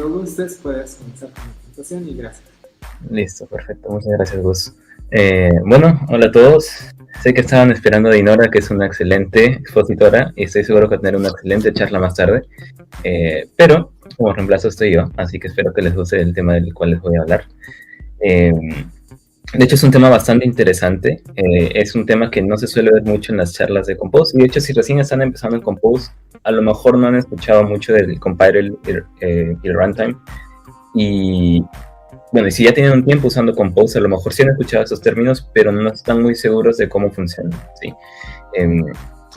cuando gustes puedes comenzar con la presentación y gracias. Listo, perfecto. Muchas gracias, Gus. Bueno, hola a todos. Sé que estaban esperando a Dinora, que es una excelente expositora, y estoy seguro que va a tener una excelente charla más tarde. Pero como reemplazo estoy yo, así que espero que les guste el tema del cual les voy a hablar. De hecho, es un tema bastante interesante. Es un tema que no se suele ver mucho en las charlas de Compose. Y de hecho, si recién están empezando en Compose, a lo mejor no han escuchado mucho del compiler y el runtime. Y bueno, y si ya tienen un tiempo usando Compose, a lo mejor sí han escuchado esos términos, pero no están muy seguros de cómo funcionan, ¿sí?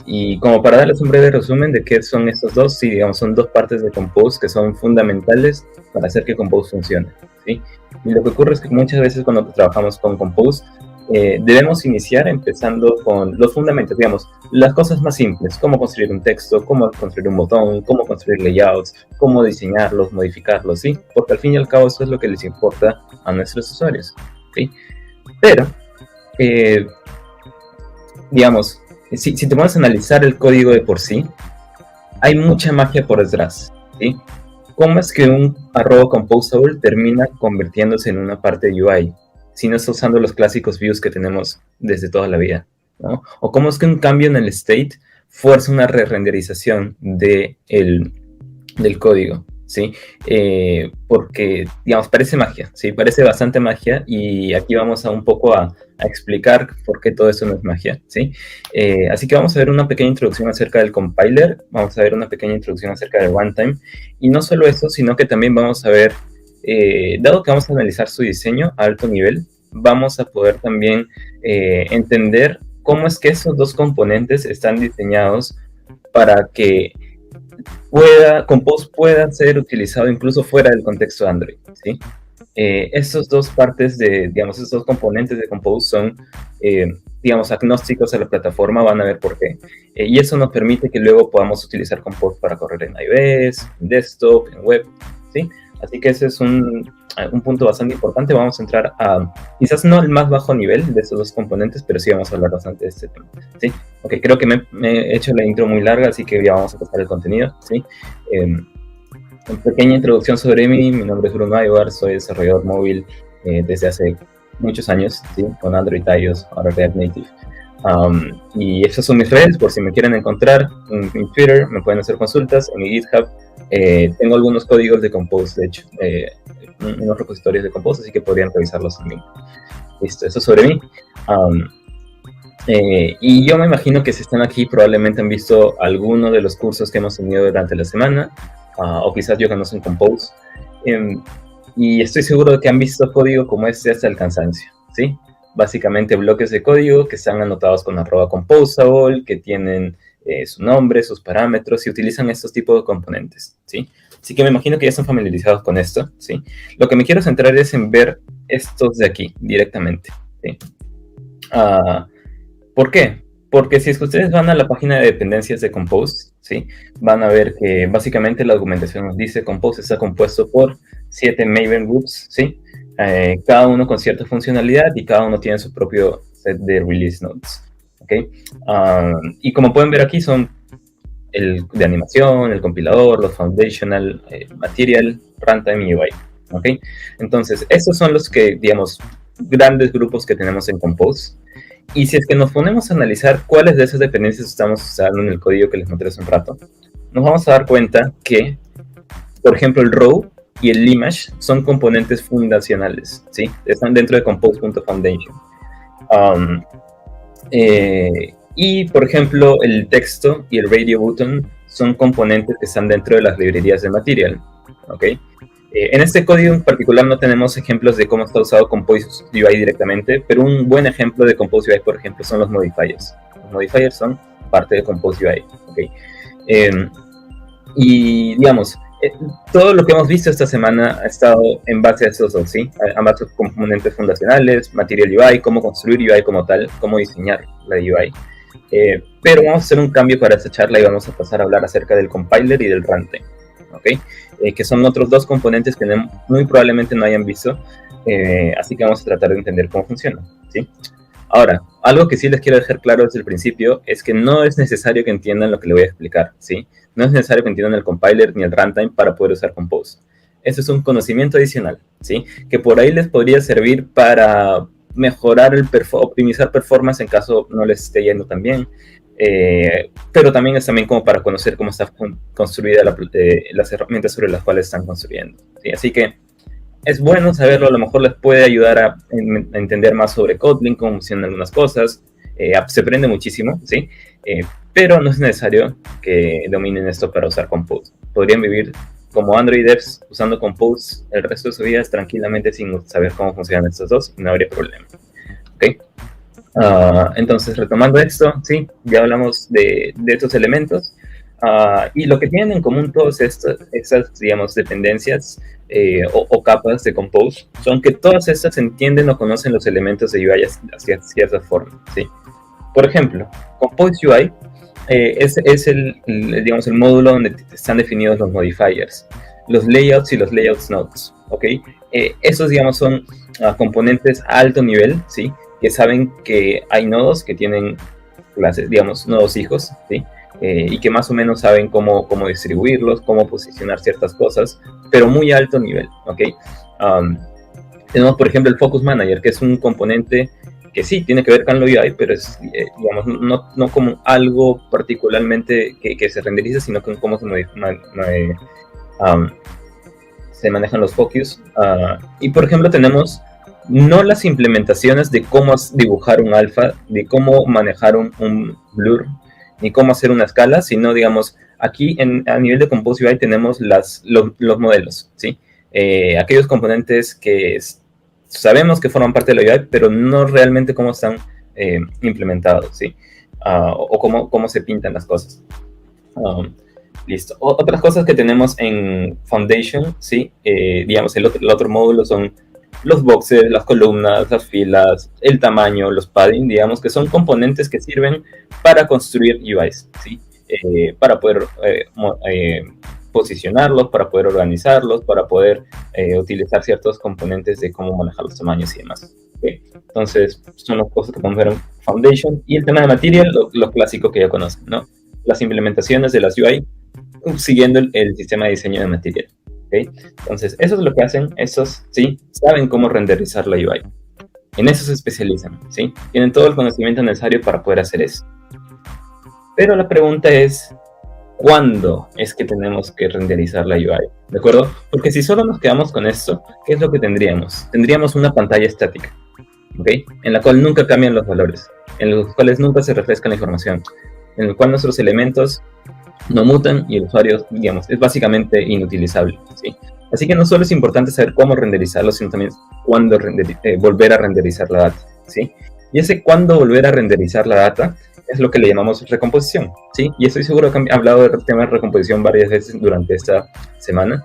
Y como para darles un breve resumen de qué son estos dos, sí, digamos, son dos partes de Compose que son fundamentales para hacer que Compose funcione, ¿sí? Y lo que ocurre es que muchas veces cuando trabajamos con Compose, debemos iniciar empezando con los fundamentos, digamos, las cosas más simples, cómo construir un texto, cómo construir un botón, cómo construir layouts, cómo diseñarlos, modificarlos, ¿sí? Porque al fin y al cabo eso es lo que les importa a nuestros usuarios, ¿sí? Pero, digamos, si te pones a analizar el código de por sí, hay mucha magia por detrás, ¿sí? ¿Cómo es que un arroba composable termina convirtiéndose en una parte de UI? Si no está usando los clásicos views que tenemos desde toda la vida, ¿no? O cómo es que un cambio en el state fuerza una re-renderización del código, ¿sí? Porque, digamos, parece magia, ¿sí? Parece bastante magia, y aquí vamos a un poco a explicar por qué todo eso no es magia, ¿sí? Así que vamos a ver una pequeña introducción acerca del compiler, vamos a ver una pequeña introducción acerca del runtime, y no solo eso, sino que también vamos a ver, dado que vamos a analizar su diseño a alto nivel, vamos a poder también entender cómo es que esos dos componentes están diseñados para que Compose pueda ser utilizado incluso fuera del contexto de Android, ¿sí? Esas dos partes digamos, estos dos componentes de Compose son, digamos, agnósticos a la plataforma, van a ver por qué. Y eso nos permite que luego podamos utilizar Compose para correr en iOS, en desktop, en web, ¿sí? Así que ese es un punto bastante importante. Vamos a entrar a, quizás no el más bajo nivel de estos dos componentes, pero sí vamos a hablar bastante de este tema, ¿sí? Ok, creo que me he hecho la intro muy larga, así que ya vamos a pasar el contenido, ¿sí? Una pequeña introducción sobre mí. Mi nombre es Bruno Aybar, soy desarrollador móvil desde hace muchos años, ¿sí? Con Android, iOS, ahora React Native. Y esas son mis redes, por si me quieren encontrar en Twitter, me pueden hacer consultas en mi GitHub. Tengo algunos códigos de Compose, de hecho, unos repositorios de Compose, así que podrían revisarlos también. Listo, eso sobre mí. Y yo me imagino que si están aquí probablemente han visto alguno de los cursos que hemos tenido durante la semana, o quizás yo conocen Compose. Y estoy seguro de que han visto código como este hasta el cansancio, ¿sí? Básicamente bloques de código que están anotados con @composable, que tienen su nombre, sus parámetros, y utilizan estos tipos de componentes, ¿sí? Así que me imagino que ya están familiarizados con esto, ¿sí? Lo que me quiero centrar es en ver estos de aquí directamente, ¿sí? ¿Por qué? Porque si es que ustedes van a la página de dependencias de Compose, ¿sí? Van a ver que básicamente la documentación nos dice Compose está compuesto por 7 Maven groups, ¿sí? Cada uno con cierta funcionalidad y cada uno tiene su propio set de release notes, ¿ok? Y como pueden ver aquí son el de animación, el compilador, los foundational, material, runtime y UI, ¿ok? Entonces, estos son los que, digamos, grandes grupos que tenemos en Compose. Y si es que nos ponemos a analizar cuáles de esas dependencias estamos usando en el código que les mostré hace un rato, nos vamos a dar cuenta que, por ejemplo, el row y el image son componentes fundacionales, ¿sí? Están dentro de compose.foundation. Y, por ejemplo, el texto y el radio button son componentes que están dentro de las librerías de material, ¿ok? En este código en particular no tenemos ejemplos de cómo está usado Compose UI directamente, pero un buen ejemplo de Compose UI, por ejemplo, son los modifiers. Los modifiers son parte de Compose UI, ¿ok? Y, digamos, todo lo que hemos visto esta semana ha estado en base a esos dos, ¿sí? Ambas componentes fundacionales, Material UI, cómo construir UI como tal, cómo diseñar la UI. Pero vamos a hacer un cambio para esta charla y vamos a pasar a hablar acerca del compiler y del runtime, ¿ok? Que son otros dos componentes que muy probablemente no hayan visto, así que vamos a tratar de entender cómo funcionan, ¿sí? Ahora, algo que sí les quiero dejar claro desde el principio es que no es necesario que entiendan lo que les voy a explicar, ¿sí? No es necesario que entiendan el compiler ni el runtime para poder usar Compose. Eso es un conocimiento adicional, ¿sí? Que por ahí les podría servir para mejorar optimizar performance en caso no les esté yendo tan bien. Pero también es también como para conocer cómo está construida las herramientas sobre las cuales están construyendo, ¿sí? Así que es bueno saberlo, a lo mejor les puede ayudar a entender más sobre Kotlin, cómo funcionan algunas cosas. Se aprende muchísimo, ¿sí? Pero no es necesario que dominen esto para usar Compose. Podrían vivir como Android devs usando Compose el resto de sus vidas tranquilamente sin saber cómo funcionan estos dos y no habría problema. ¿Okay? Entonces, retomando esto, sí, ya hablamos de estos elementos. Y lo que tienen en común todas estas, digamos, dependencias o capas de Compose son que todas estas entienden o conocen los elementos de UI hacia cierta forma, ¿sí? Por ejemplo, Compose UI es digamos, el módulo donde están definidos los modifiers, los layouts y los layouts nodes, ¿ok? Esos, digamos, son componentes a alto nivel, ¿sí? Que saben que hay nodos que tienen clases, digamos, nodos hijos, ¿sí? Y que más o menos saben cómo distribuirlos, cómo posicionar ciertas cosas, pero muy a alto nivel, ¿ok? Tenemos, por ejemplo, el Focus Manager, que es un componente que sí tiene que ver con lo UI, pero es, digamos, no como algo particularmente que se renderiza, sino con cómo se manejan los focus. Y, por ejemplo, tenemos no las implementaciones de cómo dibujar un alfa, de cómo manejar un blur, ni cómo hacer una escala, sino, digamos, aquí a nivel de Compose UI tenemos los modelos, ¿sí? Aquellos componentes que sabemos que forman parte de la UI, pero no realmente cómo están implementados, ¿sí? O cómo se pintan las cosas. Listo. Otras cosas que tenemos en Foundation, ¿sí? Digamos, el otro módulo son los boxes, las columnas, las filas, el tamaño, los padding, digamos, que son componentes que sirven para construir UIs, ¿sí? Para poder posicionarlos, para poder organizarlos, para poder utilizar ciertos componentes de cómo manejar los tamaños y demás. ¿Okay? Entonces, son las cosas que podemos ver en Foundation. Y el tema de Material, lo clásico que ya conocen, ¿no? Las implementaciones de las UI siguiendo el sistema de diseño de Material. ¿Okay? Entonces, eso es lo que hacen. Esos, sí, saben cómo renderizar la UI. En eso se especializan, ¿sí? Tienen todo el conocimiento necesario para poder hacer eso. Pero la pregunta es, ¿cuándo es que tenemos que renderizar la UI? ¿De acuerdo? Porque si solo nos quedamos con esto, ¿qué es lo que tendríamos? Tendríamos una pantalla estática, ¿ok? En la cual nunca cambian los valores, en los cuales nunca se refresca la información, en el cual nuestros elementos no mutan y el usuario, digamos, es básicamente inutilizable, ¿sí? Así que no solo es importante saber cómo renderizarlo, sino también cuándo volver a renderizar la data, ¿sí? Y ese cuándo volver a renderizar la data es lo que le llamamos recomposición, ¿sí? Y estoy seguro que he hablado del tema de recomposición varias veces durante esta semana.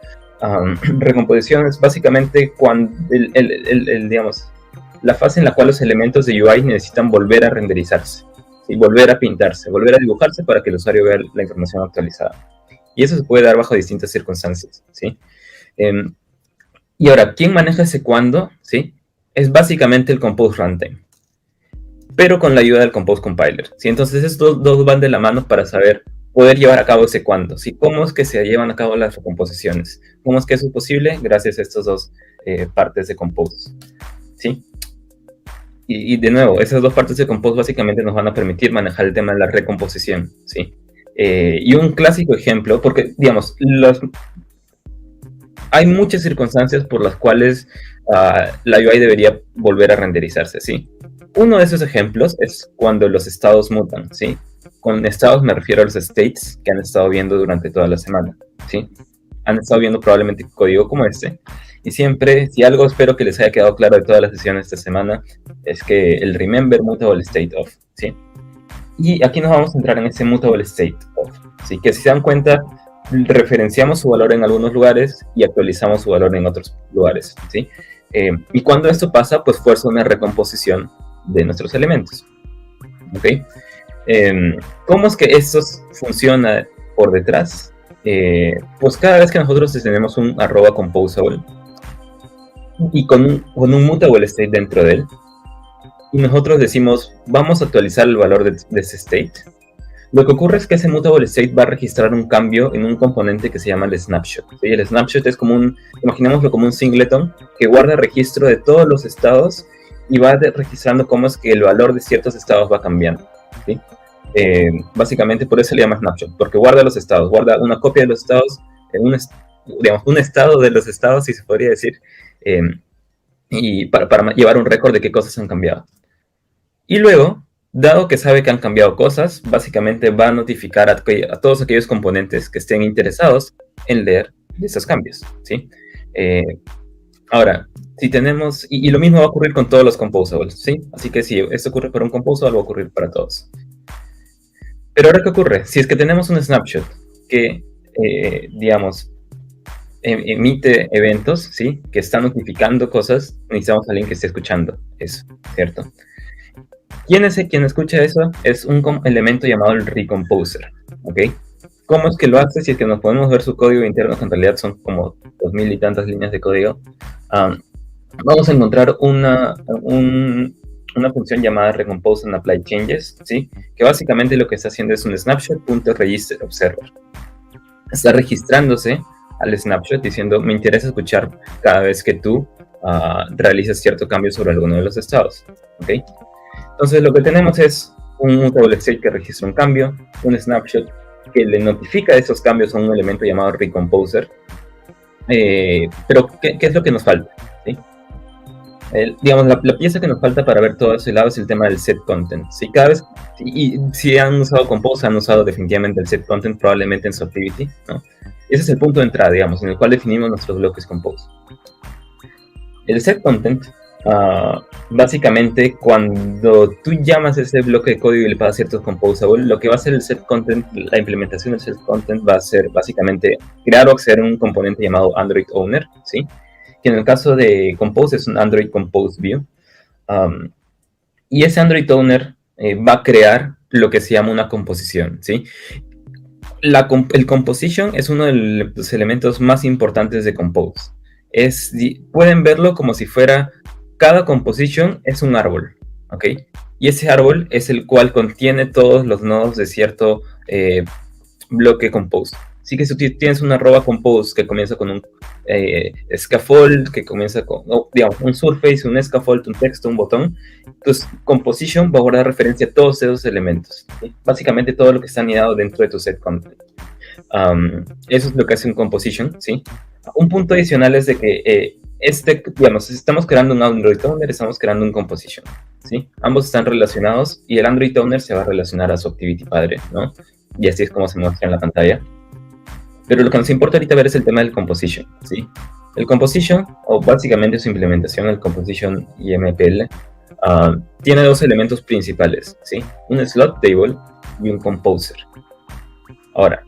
Recomposición es básicamente cuando, digamos, la fase en la cual los elementos de UI necesitan volver a renderizarse, ¿sí? Volver a pintarse, volver a dibujarse para que el usuario vea la información actualizada. Y eso se puede dar bajo distintas circunstancias, ¿sí? Y ahora, ¿quién maneja ese cuándo? ¿Sí? Es básicamente el Compose Runtime, pero con la ayuda del Compose Compiler, ¿sí? Entonces estos dos van de la mano para poder llevar a cabo ese cuándo, ¿sí? ¿Cómo es que se llevan a cabo las recomposiciones? ¿Cómo es que eso es posible? Gracias a estas dos partes de Compose, ¿sí? Y de nuevo, esas dos partes de Compose básicamente nos van a permitir manejar el tema de la recomposición, ¿sí? Y un clásico ejemplo, porque, digamos, hay muchas circunstancias por las cuales la UI debería volver a renderizarse, ¿sí? Uno de esos ejemplos es cuando los estados mutan, ¿sí? Con estados me refiero a los states que han estado viendo durante toda la semana, ¿sí? Han estado viendo probablemente código como este. Y siempre, si algo espero que les haya quedado claro de todas las sesiones de esta semana, es que el remember mutable state of, ¿sí? Y aquí nos vamos a centrar en ese mutable state of, ¿sí? Que si se dan cuenta, referenciamos su valor en algunos lugares y actualizamos su valor en otros lugares, ¿sí? Y cuando esto pasa, pues fuerza una recomposición de nuestros elementos, ¿ok? ¿Cómo es que esto funciona por detrás? Pues cada vez que nosotros tenemos un @composable y con un mutable state dentro de él, y nosotros decimos, vamos a actualizar el valor de ese state, Lo que ocurre es que ese mutable state va a registrar un cambio en un componente que se llama el snapshot. ¿Sí? El snapshot es como imaginémoslo como un singleton que guarda registro de todos los estados y va registrando cómo es que el valor de ciertos estados va cambiando. ¿Sí? Básicamente por eso se le llama snapshot, porque guarda los estados, guarda una copia de los estados, un estado de los estados, si se podría decir, y para llevar un récord de qué cosas han cambiado. Y luego, dado que sabe que han cambiado cosas, básicamente va a notificar a todos aquellos componentes que estén interesados en leer esos cambios, ¿sí? Ahora, si tenemos, y lo mismo va a ocurrir con todos los composables, ¿sí? Así que si esto ocurre para un composable, va a ocurrir para todos. Pero ahora, ¿qué ocurre? Si es que tenemos un snapshot que, digamos, emite eventos, ¿sí? Que está notificando cosas, necesitamos a alguien que esté escuchando eso, ¿cierto? ¿Quién es quien escucha eso? Es un elemento llamado el recomposer, ¿ok? ¿Cómo es que lo hace? Si es que nos podemos ver su código interno, que en realidad son como 2000 y tantas líneas de código, vamos a encontrar una función llamada recompose and apply changes, ¿sí? Que básicamente lo que está haciendo es un snapshot.register observer. Está registrándose al snapshot diciendo, me interesa escuchar cada vez que tú realizas cierto cambio sobre alguno de los estados, ¿ok? Entonces lo que tenemos es un mutable state que registra un cambio, un snapshot que le notifica esos cambios a un elemento llamado recomposer. Pero, ¿qué es lo que nos falta? ¿Sí? Digamos, la pieza que nos falta para ver todo ese lado es el tema del set content. ¿Sí? Cada vez, y si han usado Compose, han usado definitivamente el set content, probablemente en Softivity, ¿no? Ese es el punto de entrada, digamos, en el cual definimos nuestros bloques Compose. El set content, básicamente, cuando tú llamas ese bloque de código y le pasas ciertos composables, lo que va a hacer el set content, la implementación del set content va a ser básicamente crear o acceder a un componente llamado Android Owner, ¿sí? Que en el caso de Compose es un Android Compose View. Y ese Android Owner va a crear lo que se llama una composición, ¿sí? El composition es uno de los elementos más importantes de Compose. Pueden verlo como si fuera, cada composition es un árbol, ¿ok? Y ese árbol es el cual contiene todos los nodos de cierto bloque Compose. Así que si tú tienes una arroba Compose que comienza con un scaffold, que comienza con, digamos, un surface, un scaffold, un texto, un botón, entonces composition va a guardar referencia a todos esos elementos, ¿sí? Básicamente todo lo que está anidado dentro de tu set content. Eso es lo que hace un composition, ¿sí? Un punto adicional es de que digamos, estamos creando un Android Owner, estamos creando un composition, ¿sí? Ambos están relacionados y el Android Owner se va a relacionar a su activity padre, ¿no? Y así es como se muestra en la pantalla. Pero lo que nos importa ahorita ver es el tema del composition, ¿sí? El composition, o básicamente su implementación, el composition IMPL, tiene dos elementos principales, ¿sí? Un slot table y un composer. Ahora,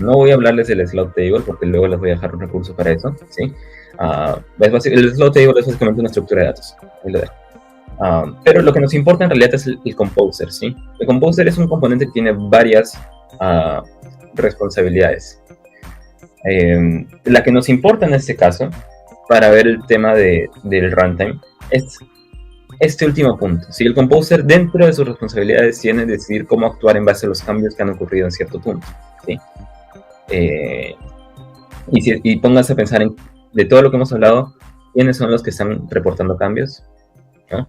no voy a hablarles del slot table porque luego les voy a dejar un recurso para eso, ¿sí? El slot table es básicamente una estructura de datos. Ahí lo dejo. Pero lo que nos importa en realidad es el composer, ¿sí? El composer es un componente que tiene varias responsabilidades. La que nos importa en este caso, para ver el tema del runtime, es este último punto. Si el composer, dentro de sus responsabilidades, tiene que decidir cómo actuar en base a los cambios que han ocurrido en cierto punto, ¿sí? Y pónganse a pensar de todo lo que hemos hablado, quiénes son los que están reportando cambios, ¿no?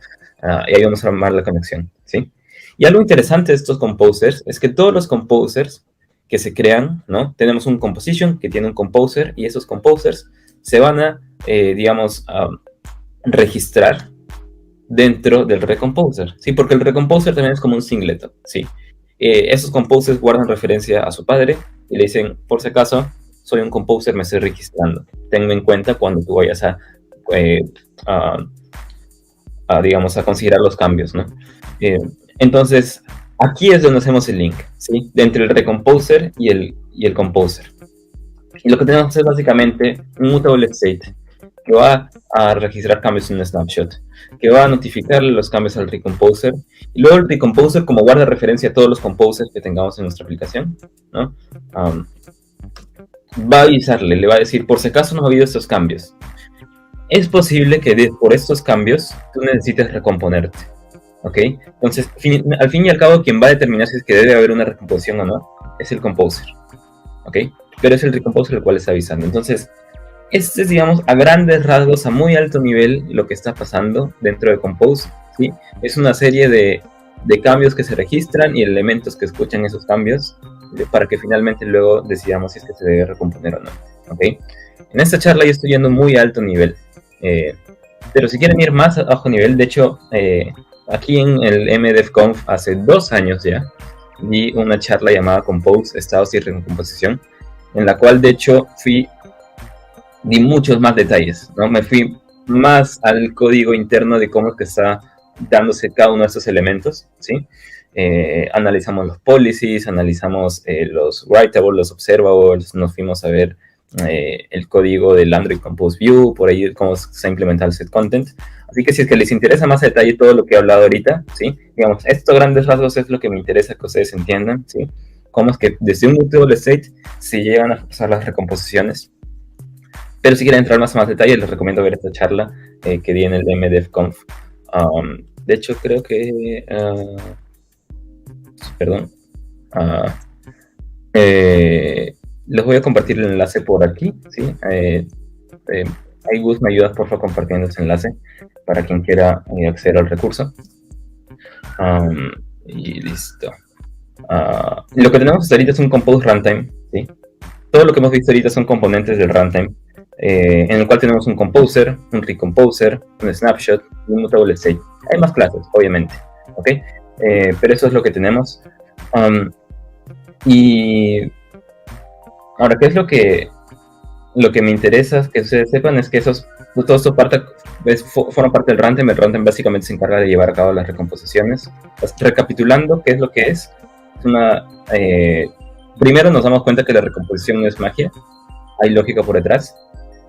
Y ahí vamos a armar la conexión, ¿sí? Y algo interesante de estos composers es que todos los composers que se crean, ¿no? Tenemos un composition que tiene un composer y esos composers se van a, digamos, registrar dentro del recomposer, ¿sí? Porque el recomposer también es como un singleton, ¿sí? Esos composers guardan referencia a su padre y le dicen, por si acaso, soy un composer, me estoy registrando. Tenme en cuenta cuando tú vayas digamos, a considerar los cambios, ¿no? Entonces, aquí es donde hacemos el link, ¿sí? Entre el recomposer y el composer. Y lo que tenemos es básicamente un mutable state que va a registrar cambios en un snapshot, que va a notificarle los cambios al recomposer, y luego el recomposer, como guarda referencia a todos los composers que tengamos en nuestra aplicación, ¿no? Va a avisarle, le va a decir, por si acaso no ha habido estos cambios. Es posible que por estos cambios tú necesites recomponerte, ¿ok? Entonces, al fin y al cabo, quien va a determinar si es que debe haber una recomposición o no es el composer, ¿ok? Pero es el recomposer el cual está avisando. Entonces, este es, digamos, a grandes rasgos, a muy alto nivel, lo que está pasando dentro de Compose, ¿sí? Es una serie de cambios que se registran y elementos que escuchan esos cambios para que finalmente luego decidamos si es que se debe recomponer o no, ¿ok? En esta charla yo estoy yendo muy alto nivel, pero si quieren ir más a bajo nivel, de hecho, aquí en el MDevConf hace 2 años ya, di una charla llamada Compose, Estados y Recomposición, en la cual de hecho di muchos más detalles, ¿no? Me fui más al código interno de cómo es que está dándose cada uno de estos elementos, ¿sí? Analizamos los policies, analizamos los writables, los observables, nos fuimos a ver el código del Android Compose View, por ahí cómo se ha implementado el set content. Así que si es que les interesa más a detalle todo lo que he hablado ahorita, ¿sí? Digamos, estos grandes rasgos es lo que me interesa que ustedes entiendan, ¿sí? Cómo es que desde un mutable state se llegan a pasar las recomposiciones. Pero si quieren entrar más a más detalle, les recomiendo ver esta charla que di en el MDevConf. De hecho, creo que... perdón. Les voy a compartir el enlace por aquí, ¿sí? Ahí, Gus, me ayudas, por favor, compartiendo ese enlace para quien quiera acceder al recurso. Y listo. Lo que tenemos hasta ahorita es un Compose Runtime, ¿sí? Todo lo que hemos visto ahorita son componentes del runtime, en el cual tenemos un composer, un recomposer, un snapshot y un mutable state. Hay más clases, obviamente, ¿ok? Pero eso es lo que tenemos. Y ahora, ¿qué es lo que me interesa que ustedes sepan? Es que todo esto forma parte del runtime. El runtime básicamente se encarga de llevar a cabo las recomposiciones. Recapitulando, ¿qué es lo que es? Es primero nos damos cuenta que la recomposición no es magia, hay lógica por detrás.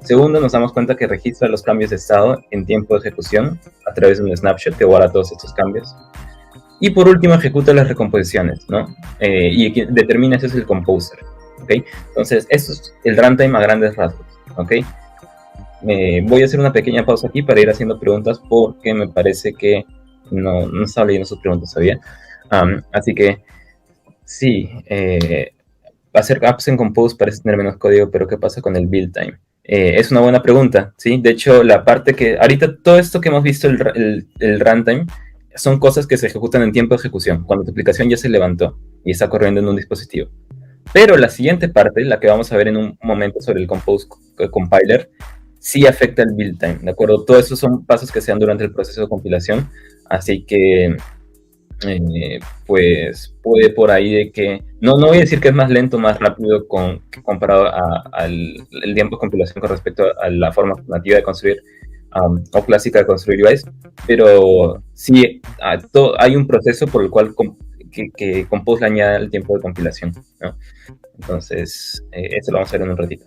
Segundo, nos damos cuenta que registra los cambios de estado en tiempo de ejecución a través de un snapshot que guarda todos estos cambios. Y por último, ejecuta las recomposiciones, ¿no? Y quien determina eso es el composer, ¿ok? Entonces, eso es el runtime a grandes rasgos, ¿ok? Voy a hacer una pequeña pausa aquí para ir haciendo preguntas porque me parece que no estaba leyendo sus preguntas todavía. Así que, sí, hacer apps en Compose parece tener menos código, pero ¿qué pasa con el build time? Es una buena pregunta, ¿sí? De hecho, la parte que... Ahorita todo esto que hemos visto, el runtime, son cosas que se ejecutan en tiempo de ejecución, cuando tu aplicación ya se levantó y está corriendo en un dispositivo. Pero la siguiente parte, la que vamos a ver en un momento sobre el Compose Compiler, sí afecta el build time, ¿de acuerdo? Todo eso son pasos que se dan durante el proceso de compilación, así que... pues puede por ahí de que no voy a decir que es más lento, más rápido comparado al tiempo de compilación con respecto a la forma nativa de construir o clásica de construir UIs, pero sí hay un proceso por el cual que Compose le añade el tiempo de compilación, ¿no? Entonces eso lo vamos a ver en un ratito.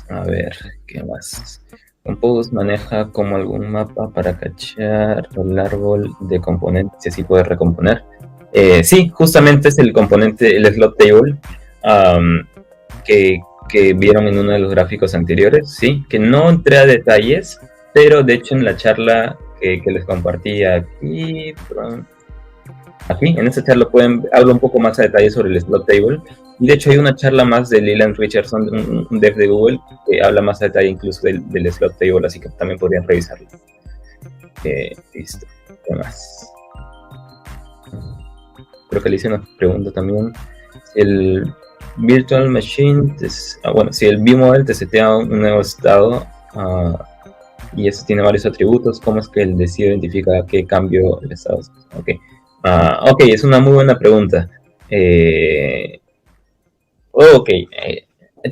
A ver, ¿qué más? Compose maneja como algún mapa para cachar el árbol de componentes y así poder recomponer. Sí, justamente es el componente, el slot table, que vieron en uno de los gráficos anteriores, sí, que no entré a detalles, pero de hecho en la charla que les compartí aquí, en esta charla hablo un poco más a detalle sobre el slot table. Y de hecho hay una charla más de Leland Richardson, un dev de Google, que habla más a detalle incluso del slot table, así que también podrían revisarlo. Listo. ¿Qué más? Creo que le hice una pregunta también. El Virtual Machine, si el ViewModel te setea un nuevo estado y eso tiene varios atributos, ¿cómo es que él decide identificar qué cambio el estado? Ok, es una muy buena pregunta.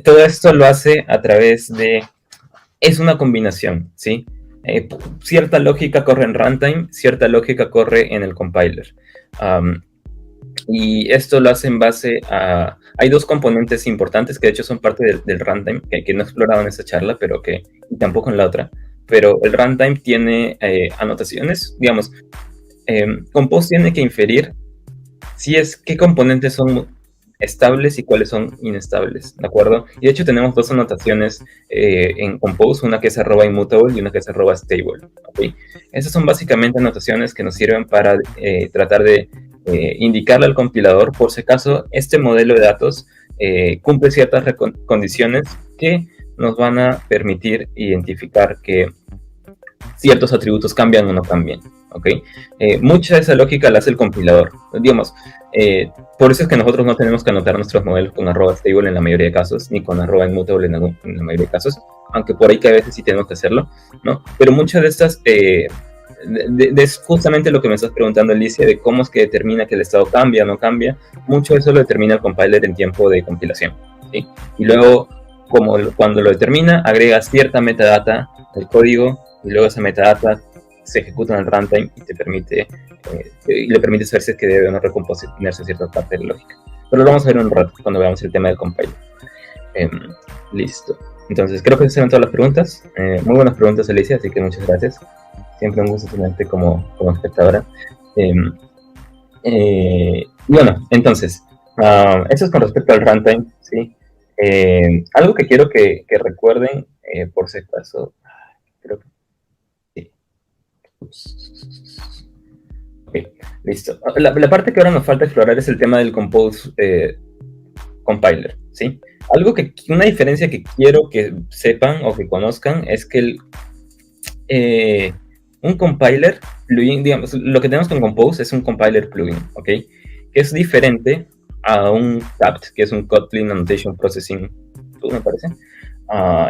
Todo esto lo hace a través de... Es una combinación, ¿sí? Cierta lógica corre en runtime, cierta lógica corre en el compiler. Y esto lo hace en base a... Hay dos componentes importantes que de hecho son parte del runtime, que no he explorado en esta charla, pero y tampoco en la otra. Pero el runtime tiene anotaciones, digamos... Compose tiene que inferir qué componentes son estables y cuáles son inestables, ¿de acuerdo? Y de hecho tenemos dos anotaciones en Compose, una que es @immutable y una que es @stable, ¿ok? Esas son básicamente anotaciones que nos sirven para tratar de indicarle al compilador, por si acaso, este modelo de datos cumple ciertas condiciones que nos van a permitir identificar que ciertos atributos cambian o no cambian, ¿ok? Mucha de esa lógica la hace el compilador. Digamos, por eso es que nosotros no tenemos que anotar nuestros modelos con @stable en la mayoría de casos, ni con @immutable en la mayoría de casos, aunque por ahí que a veces sí tenemos que hacerlo, ¿no? Pero muchas de estas, es justamente lo que me estás preguntando, Alicia, de cómo es que determina que el estado cambia o no cambia. Mucho de eso lo determina el compiler en tiempo de compilación, ¿sí? Y luego, cuando lo determina, agrega cierta metadata al código, y luego esa metadata se ejecuta en el runtime y le permite saber si es que debe o no recomponerse cierta parte de la lógica. Pero lo vamos a ver en un rato cuando veamos el tema del compiler. Listo. Entonces, creo que esas eran todas las preguntas. Muy buenas preguntas, Alicia, así que muchas gracias. Siempre un gusto tenerte como espectadora. Bueno, entonces, eso es con respecto al runtime, ¿sí? Algo que quiero que recuerden, por si acaso, creo que sí. Ok, listo. La parte que ahora nos falta explorar es el tema del Compose compiler, ¿sí? Una diferencia que quiero que sepan o que conozcan es que un compiler plugin, digamos, lo que tenemos con Compose es un compiler plugin, ¿ok? Que es diferente a un CAPT, que es un Kotlin Annotation Processing Tool, me parece,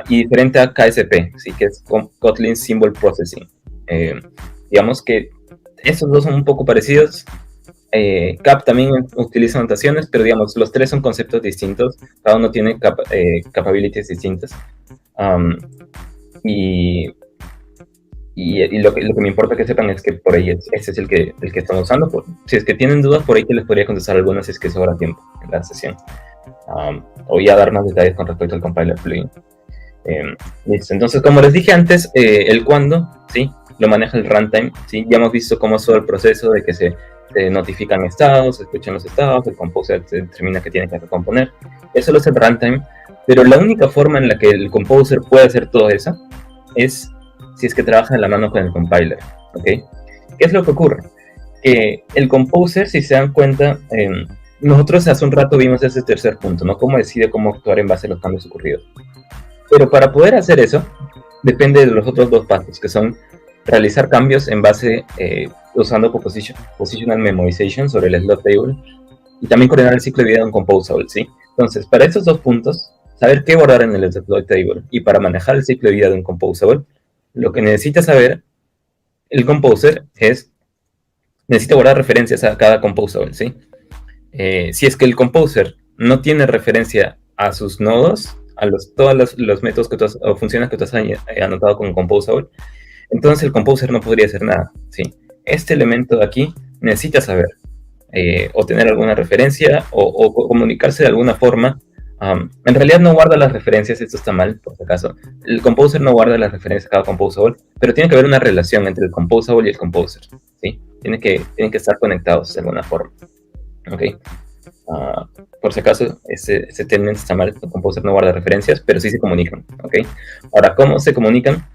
y diferente a KSP, ¿sí? Que es Kotlin Symbol Processing. Digamos que esos dos son un poco parecidos. CAP también utiliza notaciones, pero digamos, los tres son conceptos distintos, cada uno tiene capabilities distintas. Y lo que me importa que sepan es que por ahí ese es el que estamos usando. Si es que tienen dudas, por ahí que les podría contestar algunas si es que sobra tiempo en la sesión. O ya dar más detalles con respecto al compiler plugin. Listo. Entonces, como les dije antes, el cuándo, ¿sí? Lo maneja el runtime, ¿sí? Ya hemos visto cómo es todo el proceso de que se notifican estados, se escuchan los estados, el composer determina que tiene que recomponer. Eso lo hace el runtime, pero la única forma en la que el composer puede hacer todo eso es si es que trabaja de la mano con el compiler, ¿ok? ¿Qué es lo que ocurre? Que el composer, si se dan cuenta, nosotros hace un rato vimos ese tercer punto, ¿no? Cómo decide cómo actuar en base a los cambios ocurridos. Pero para poder hacer eso, depende de los otros dos pasos, que son realizar cambios en base, usando positional memorization sobre el slot table, y también coordinar el ciclo de vida de un composable, ¿sí? Entonces, para estos dos puntos, saber qué guardar en el slot table, y para manejar el ciclo de vida de un composable, lo que necesita saber el composer necesita guardar referencias a cada composable, ¿sí? Si es que el composer no tiene referencia a sus nodos, a todos los métodos o funciones que tú has anotado con composable, entonces el composer no podría hacer nada, ¿sí? Este elemento de aquí necesita saber o tener alguna referencia o comunicarse de alguna forma. En realidad no guarda las referencias, esto está mal, por si acaso. El composer no guarda las referencias a cada composable, pero tiene que haber una relación entre el composable y el composer, ¿sí? Tienen que estar conectados de alguna forma, ¿ok? Por si acaso, ese término está mal, el composer no guarda referencias, pero sí se comunican, ¿ok? Ahora, ¿cómo se comunican?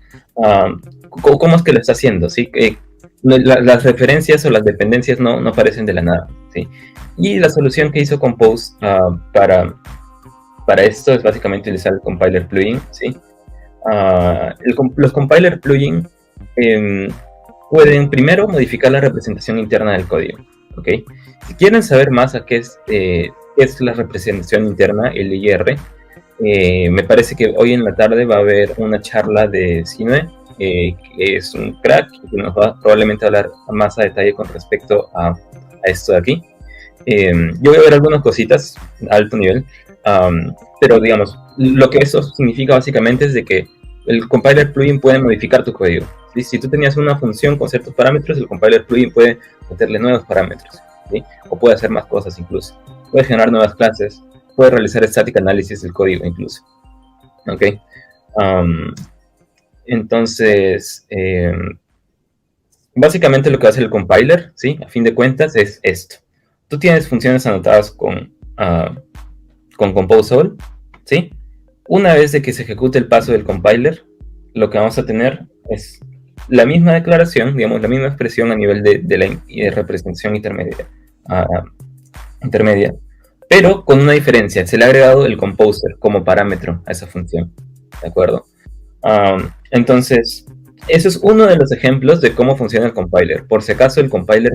¿Cómo es que lo está haciendo? ¿Sí? Las referencias o las dependencias no aparecen de la nada, ¿sí? Y la solución que hizo Compose para esto es básicamente utilizar el compiler plugin, ¿sí? Los compiler plugin pueden primero modificar la representación interna del código, ¿ok? Si quieren saber más a qué es la representación interna, el IR, me parece que hoy en la tarde va a haber una charla de Sinue, que es un crack que nos va probablemente a hablar más a detalle con respecto a esto de aquí. Yo voy a ver algunas cositas a alto nivel, pero digamos, lo que eso significa básicamente es de que el compiler plugin puede modificar tu código, ¿sí? Si tú tenías una función con ciertos parámetros, el compiler plugin puede meterle nuevos parámetros, ¿sí? O puede hacer más cosas incluso. Puede generar nuevas clases, puede realizar static análisis del código incluso, ¿ok? Entonces, básicamente lo que hace el compiler, ¿sí? A fin de cuentas es esto. Tú tienes funciones anotadas con con Composable, ¿sí? Una vez de que se ejecute el paso del compiler, lo que vamos a tener es la misma declaración, digamos, la misma expresión a nivel de la representación intermedia, pero con una diferencia. Se le ha agregado el composer como parámetro a esa función, ¿de acuerdo? Entonces, eso es uno de los ejemplos de cómo funciona el compiler. Por si acaso, el compiler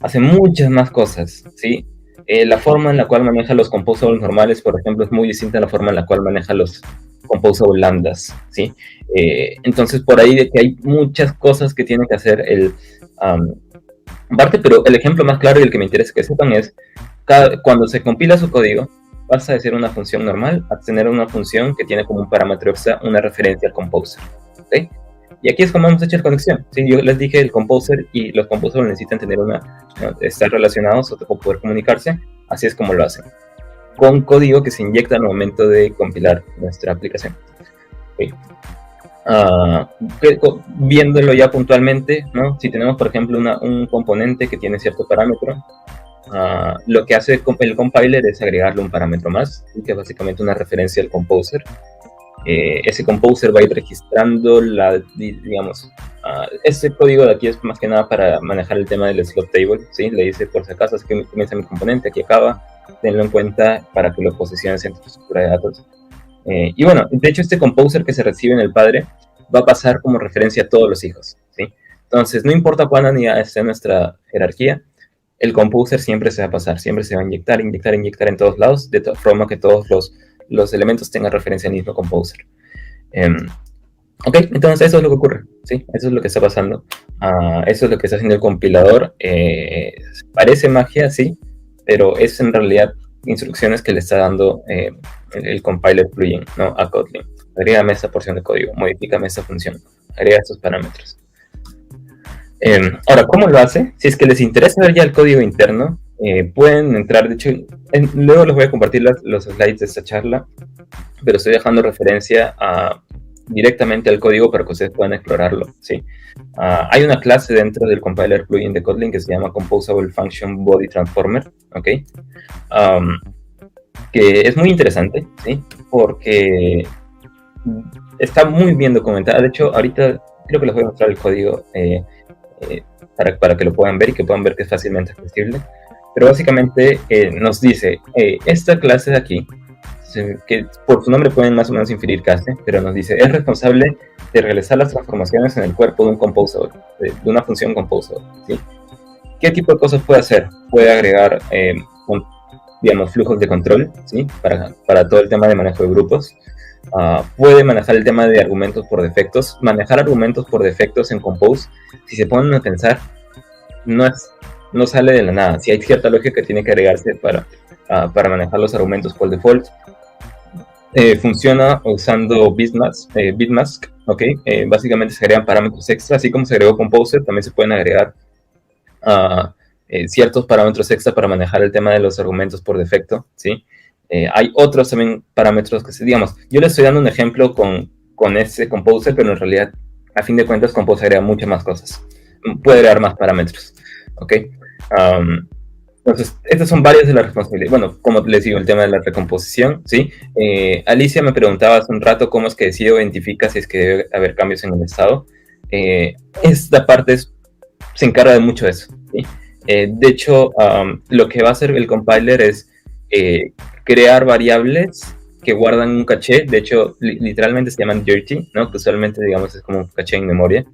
hace muchas más cosas, ¿sí? La forma en la cual maneja los composables normales, por ejemplo, es muy distinta a la forma en la cual maneja los composable lambdas, ¿sí? Entonces, por ahí de que hay muchas cosas que tiene que hacer el parte, pero el ejemplo más claro y el que me interesa que sepan es cuando se compila su código, pasa de ser una función normal a tener una función que tiene como un parámetro extra una referencia al composer, ¿ok? Y aquí es como hemos hecho la conexión, ¿sí? Yo les dije el composer y los composers necesitan tener estar relacionados o poder comunicarse, así es como lo hacen, con código que se inyecta al momento de compilar nuestra aplicación. Okay. Viéndolo ya puntualmente, ¿no? Si tenemos, por ejemplo, un componente que tiene cierto parámetro, lo que hace el compiler es agregarle un parámetro más, que es básicamente una referencia al composer. Ese composer va a ir registrando este código de aquí es más que nada para manejar el tema del slot table, ¿sí? Le dice, por si acaso, así que comienza mi componente, aquí acaba, tenlo en cuenta para que lo posiciones en tu estructura de datos. Y bueno, de hecho este composer que se recibe en el padre va a pasar como referencia a todos los hijos, ¿sí? Entonces, no importa cuándo esté en nuestra jerarquía, el composer siempre se va a pasar, siempre se va a inyectar en todos lados, de forma que todos los elementos tengan referencia al mismo composer. Ok, entonces eso es lo que ocurre, ¿sí? Eso es lo que está pasando. Eso es lo que está haciendo el compilador. Parece magia, sí, pero es en realidad instrucciones que le está dando el compiler plugin, ¿no? A Kotlin. Agrégame esta porción de código, modifícame esta función, agrega estos parámetros. Ahora, ¿cómo lo hace? Si es que les interesa ver ya el código interno, pueden entrar, de hecho, luego les voy a compartir los slides de esta charla, pero estoy dejando referencia directamente al código para que ustedes puedan explorarlo, ¿sí? Hay una clase dentro del compiler plugin de Kotlin que se llama Composable Function Body Transformer, ¿ok? Que es muy interesante, ¿sí? Porque está muy bien documentada. De hecho, ahorita creo que les voy a mostrar el código para que lo puedan ver y que puedan ver que es fácilmente accesible. Pero básicamente nos dice, esta clase de aquí, que por su nombre pueden más o menos inferir qué hace, pero nos dice, es responsable de realizar las transformaciones en el cuerpo de un composable, de una función composable, ¿sí? ¿Qué tipo de cosas puede hacer? Puede agregar, digamos, flujos de control, ¿sí? Para todo el tema de manejo de grupos. Puede manejar el tema de argumentos por defectos. Manejar argumentos por defectos en Compose, si se ponen a pensar, no sale de la nada. Si hay cierta lógica que tiene que agregarse para manejar los argumentos por default. Funciona usando Bitmask, ¿ok? Básicamente se agregan parámetros extra, así como se agregó Composer, también se pueden agregar ciertos parámetros extra para manejar el tema de los argumentos por defecto, ¿sí? Hay otros también parámetros que, digamos, yo les estoy dando un ejemplo con ese Composer, pero en realidad, a fin de cuentas, Composer agrega muchas más cosas. Puede agregar más parámetros, ¿ok? Entonces, estas son varias de las responsabilidades. Bueno, como les digo, el tema de la recomposición, ¿sí? Alicia me preguntaba hace un rato cómo es que decido identifica si es que debe haber cambios en el estado. Esta parte se encarga de mucho eso, ¿sí? De hecho, lo que va a hacer el compiler es crear variables que guardan un caché. De hecho, literalmente se llaman dirty, ¿no? Que usualmente, digamos, es como un caché en memoria.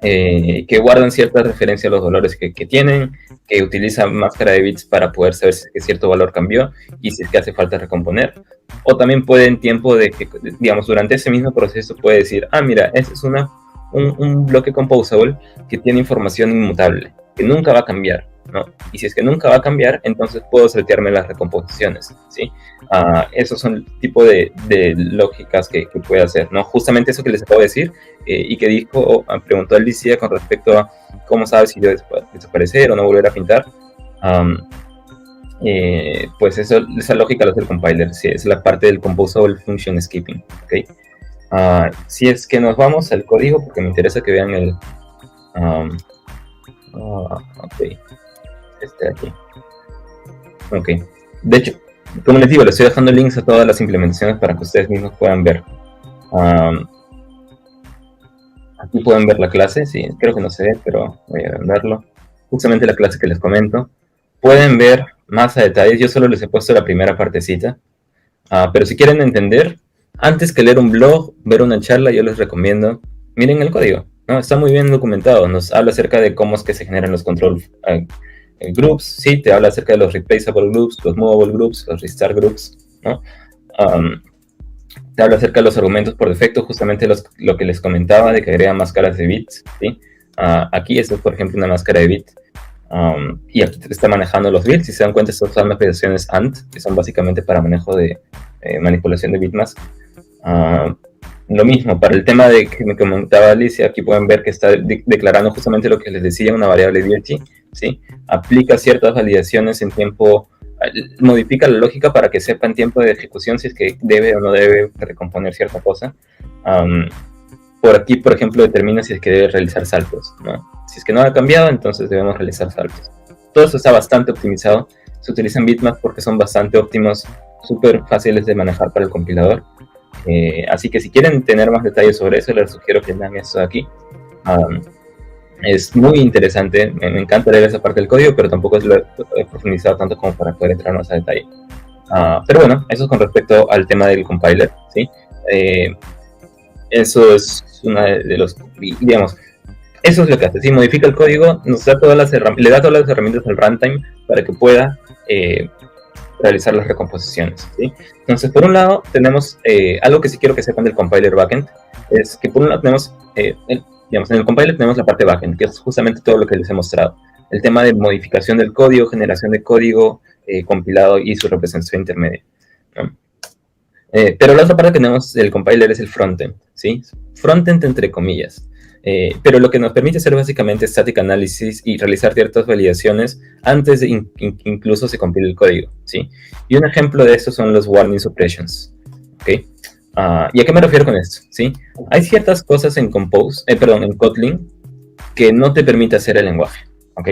Que guardan cierta referencia a los valores que tienen, que utilizan máscara de bits para poder saber si cierto valor cambió y si es que hace falta recomponer. O también puede en tiempo de que, digamos, durante ese mismo proceso puede decir, mira, este es un bloque composable que tiene información inmutable, que nunca va a cambiar, ¿no? Y si es que nunca va a cambiar, entonces puedo saltearme las recomposiciones, ¿sí? Esos son el tipo de lógicas que puede hacer, ¿no? Justamente eso que les acabo de decir y que preguntó Alicia con respecto a cómo sabe si yo desaparecer o no volver a pintar. Pues esa lógica lo hace el compiler, ¿sí? Es la parte del composable function skipping, ¿ok? Si es que nos vamos al código, porque me interesa que vean el... ok, este aquí. Ok. De hecho, como les digo, les estoy dejando links a todas las implementaciones para que ustedes mismos puedan ver. Aquí pueden ver la clase, sí, creo que no se ve, pero voy a verlo. Justamente la clase que les comento. Pueden ver más a detalles, yo solo les he puesto la primera partecita. Pero si quieren entender, antes que leer un blog, ver una charla, yo les recomiendo, miren el código, ¿no? Está muy bien documentado, nos habla acerca de cómo es que se generan los control groups, sí, te habla acerca de los replaceable groups, los movable groups, los restart groups, ¿no? Te habla acerca de los argumentos por defecto, justamente lo que les comentaba de que agrega máscaras de bits, ¿sí? Aquí esto es, por ejemplo, una máscara de bit. Y aquí te está manejando los bits. Si se dan cuenta, estas son operaciones AND, que son básicamente para manejo de manipulación de bitmask. Lo mismo, para el tema de que me comentaba Alicia, aquí pueden ver que está declarando justamente lo que les decía, una variable DLT, ¿sí? Aplica ciertas validaciones en tiempo, modifica la lógica para que sepa en tiempo de ejecución si es que debe o no debe recomponer cierta cosa. Por aquí, por ejemplo, determina si es que debe realizar saltos, ¿no? Si es que no ha cambiado, entonces debemos realizar saltos. Todo eso está bastante optimizado. Se utilizan bitmaps porque son bastante óptimos, súper fáciles de manejar para el compilador. Así que si quieren tener más detalles sobre eso, les sugiero que vean esto de aquí. Es muy interesante, me encanta leer esa parte del código, pero tampoco lo he profundizado tanto como para poder entrar más a detalle. Pero bueno, eso es con respecto al tema del compiler, ¿sí? Eso es una de los, digamos, eso es lo que hace, ¿sí? Modifica el código, nos da le da todas las herramientas al runtime para que pueda realizar las recomposiciones, ¿sí? Entonces, por un lado, tenemos algo que sí quiero que sepan del compiler backend, es que por un lado tenemos, digamos, en el compiler tenemos la parte backend, que es justamente todo lo que les he mostrado. El tema de modificación del código, generación de código, compilado y su representación intermedia, ¿no? Pero la otra parte que tenemos del compiler es el frontend, ¿sí? Frontend entre comillas. Pero lo que nos permite hacer básicamente static analysis y realizar ciertas validaciones antes de incluso se compile el código, ¿sí? Y un ejemplo de esto son los warning suppressions, ¿ok? ¿Y a qué me refiero con esto? ¿Sí? Hay ciertas cosas en en Kotlin que no te permite hacer el lenguaje, ¿ok?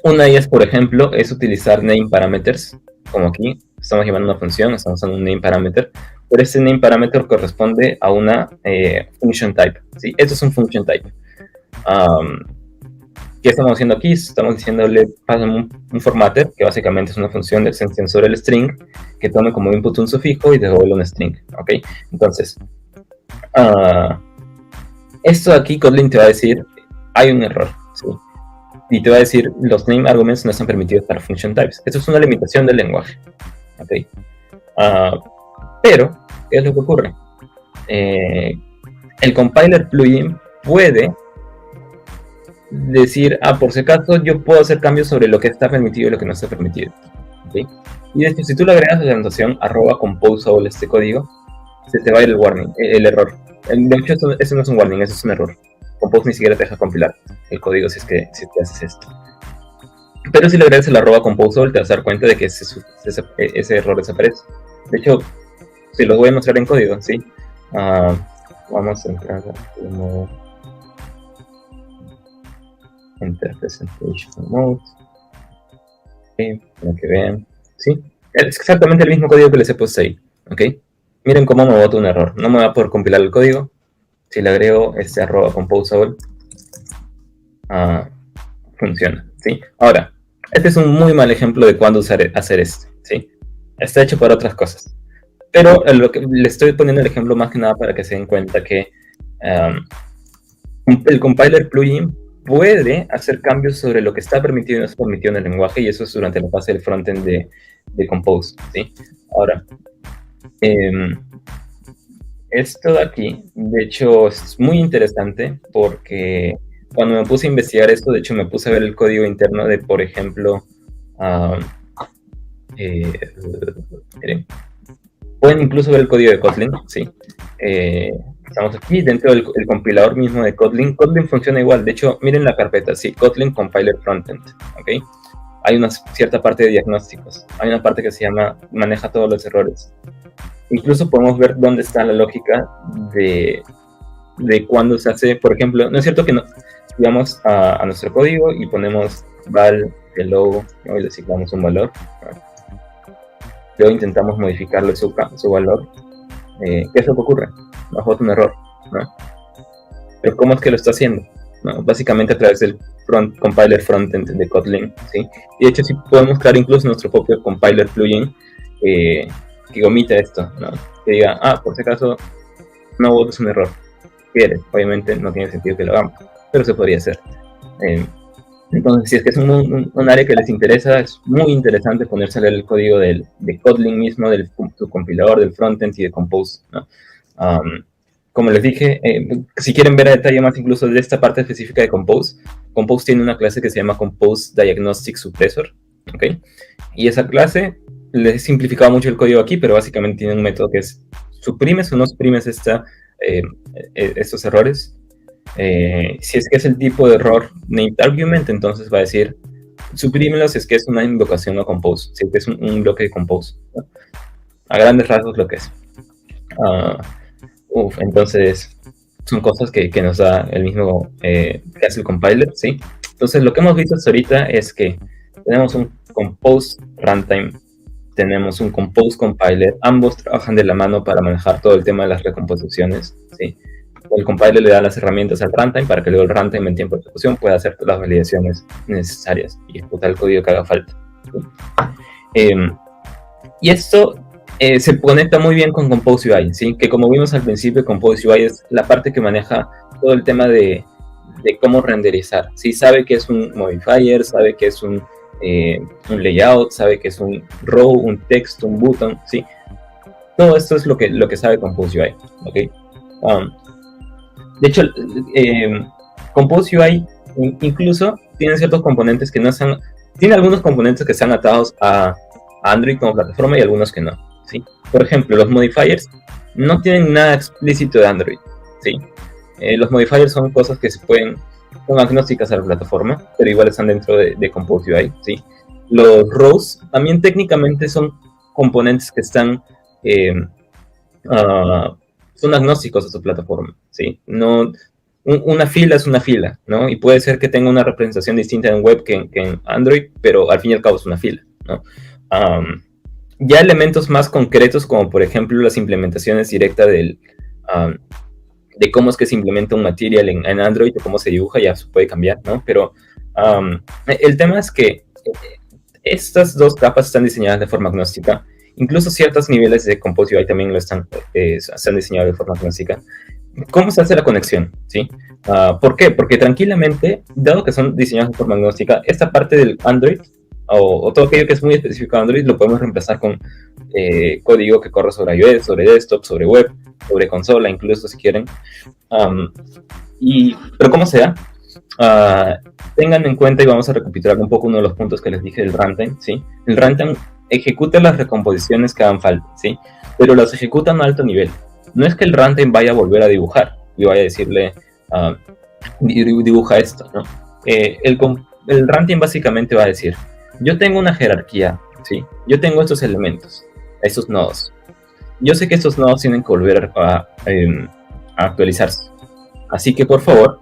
Una de ellas, por ejemplo, es utilizar name parameters, como aquí estamos llamando una función, estamos usando un name parameter, pero ese name parameter corresponde a una function type, ¿sí? Esto es un function type. ¿Qué estamos haciendo aquí? Estamos diciéndole, pasamos un formatter, que básicamente es una función de extensión sobre el string, que tome como input un sufijo y devuelve un string, ¿ok? Entonces, esto aquí Kotlin te va a decir, hay un error, ¿sí? Y te va a decir, los name arguments no están permitidos para function types. Esto es una limitación del lenguaje, ¿ok? Pero, ¿qué es lo que ocurre? El compiler plugin puede decir, por si acaso yo puedo hacer cambios sobre lo que está permitido y lo que no está permitido, ¿okay? Y de hecho, si tú le agregas la anotación @composeable este código, se te va a ir el warning, el error. De hecho, eso no es un warning, eso es un error. Compose ni siquiera te deja compilar el código si es que haces esto. Pero si le agregas el @composeable, te vas a dar cuenta de que ese error desaparece. De hecho, se los voy a mostrar en código, ¿sí? Vamos a entrar como Enter Presentation Mode. Okay, para que vean. ¿Sí? Es exactamente el mismo código que les he puesto ahí. ¿Ok? Miren cómo me bota un error. No me va a poder compilar el código. Si le agrego este @composeable, funciona. ¿Sí? Ahora, este es un muy mal ejemplo de cuándo hacer esto. ¿Sí? Está hecho para otras cosas. Pero lo que le estoy poniendo el ejemplo más que nada para que se den cuenta que el compiler plugin puede hacer cambios sobre lo que está permitido y no está permitido en el lenguaje, y eso es durante la fase del frontend de Compose, ¿sí? Ahora, esto de aquí, de hecho, es muy interesante porque cuando me puse a investigar esto, de hecho, me puse a ver el código interno de, por ejemplo, miren, pueden incluso ver el código de Kotlin, ¿sí? Estamos aquí dentro del compilador mismo de Kotlin. Kotlin funciona igual. De hecho, miren la carpeta, sí, Kotlin Compiler Frontend, ¿ok? Hay una cierta parte de diagnósticos. Hay una parte que se llama maneja todos los errores. Incluso podemos ver dónde está la lógica de cuándo se hace, por ejemplo, no es cierto que no, vamos a nuestro código y ponemos val hello, ¿no? Y le asignamos un valor, ¿no? Luego intentamos modificarle su valor. ¿Qué es lo que ocurre? Nos bota un error, ¿no? Pero ¿cómo es que lo está haciendo? ¿No? Básicamente a través del compiler frontend de Kotlin, ¿sí? Y de hecho sí podemos crear incluso nuestro propio compiler plugin que omite esto, ¿no? Que diga, por si acaso no botes un error. ¿Quieres? Obviamente no tiene sentido que lo hagamos, pero se podría hacer. Entonces, si es que es un área que les interesa, es muy interesante ponerse a leer el código de Kotlin mismo, del compilador, del frontend y de Compose, ¿no? Como les dije, si quieren ver a detalle más incluso de esta parte específica de Compose, Compose tiene una clase que se llama Compose Diagnostic Suppressor, ¿ok? Y esa clase, les he simplificado mucho el código aquí, pero básicamente tiene un método que es suprimes o no suprimes estos errores. Si es que es el tipo de error named argument, entonces va a decir suprímelos si es que es una invocación a Compose, si es que es un bloque de Compose, ¿no? A grandes rasgos lo que es. Entonces son cosas que nos da el mismo que hace el compiler, ¿sí? Entonces lo que hemos visto hasta ahorita es que tenemos un Compose runtime, tenemos un Compose compiler, ambos trabajan de la mano para manejar todo el tema de las recomposiciones, ¿sí? El compiler le da las herramientas al runtime para que luego el runtime en tiempo de ejecución pueda hacer las validaciones necesarias y ejecutar el código que haga falta, ¿sí? Y esto se conecta muy bien con Compose UI, ¿sí? Que como vimos al principio, Compose UI es la parte que maneja todo el tema de cómo renderizar, ¿sí? Sabe que es un modifier, sabe que es un layout, sabe que es un row, un text, un button, ¿sí? Todo esto es lo que sabe Compose UI, ¿ok? De hecho, Compose UI incluso tiene ciertos componentes que no están... Tiene algunos componentes que están atados a Android como plataforma y algunos que no, ¿sí? Por ejemplo, los modifiers no tienen nada explícito de Android, ¿sí? Los modifiers son cosas que son agnósticas a la plataforma, pero igual están dentro de Compose UI, ¿sí? Los rows también técnicamente son componentes que están... son agnósticos a su plataforma, ¿sí? No, una fila es una fila, ¿no? Y puede ser que tenga una representación distinta en web que en Android, pero al fin y al cabo es una fila, ¿no? Ya elementos más concretos, como por ejemplo las implementaciones directas de cómo es que se implementa un material en Android o cómo se dibuja, ya se puede cambiar, ¿no? Pero el tema es que estas dos capas están diseñadas de forma agnóstica. Incluso ciertos niveles de Compose UI también están diseñados de forma agnóstica. ¿Cómo se hace la conexión? ¿Sí? ¿Por qué? Porque tranquilamente, dado que son diseñados de forma agnóstica, esta parte del Android o todo aquello que es muy específico de Android lo podemos reemplazar con código que corre sobre iOS, sobre desktop, sobre web, sobre consola, incluso si quieren. Pero ¿cómo sea? Tengan en cuenta, y vamos a recapitular un poco uno de los puntos que les dije del runtime, ¿sí? El runtime ejecuta las recomposiciones que hagan falta, ¿sí? Pero las ejecuta a un alto nivel. No es que el runtime vaya a volver a dibujar y vaya a decirle, dibuja esto, ¿no? El runtime básicamente va a decir, yo tengo una jerarquía, ¿sí? Yo tengo estos elementos, estos nodos. Yo sé que estos nodos tienen que volver a actualizarse. Así que, por favor,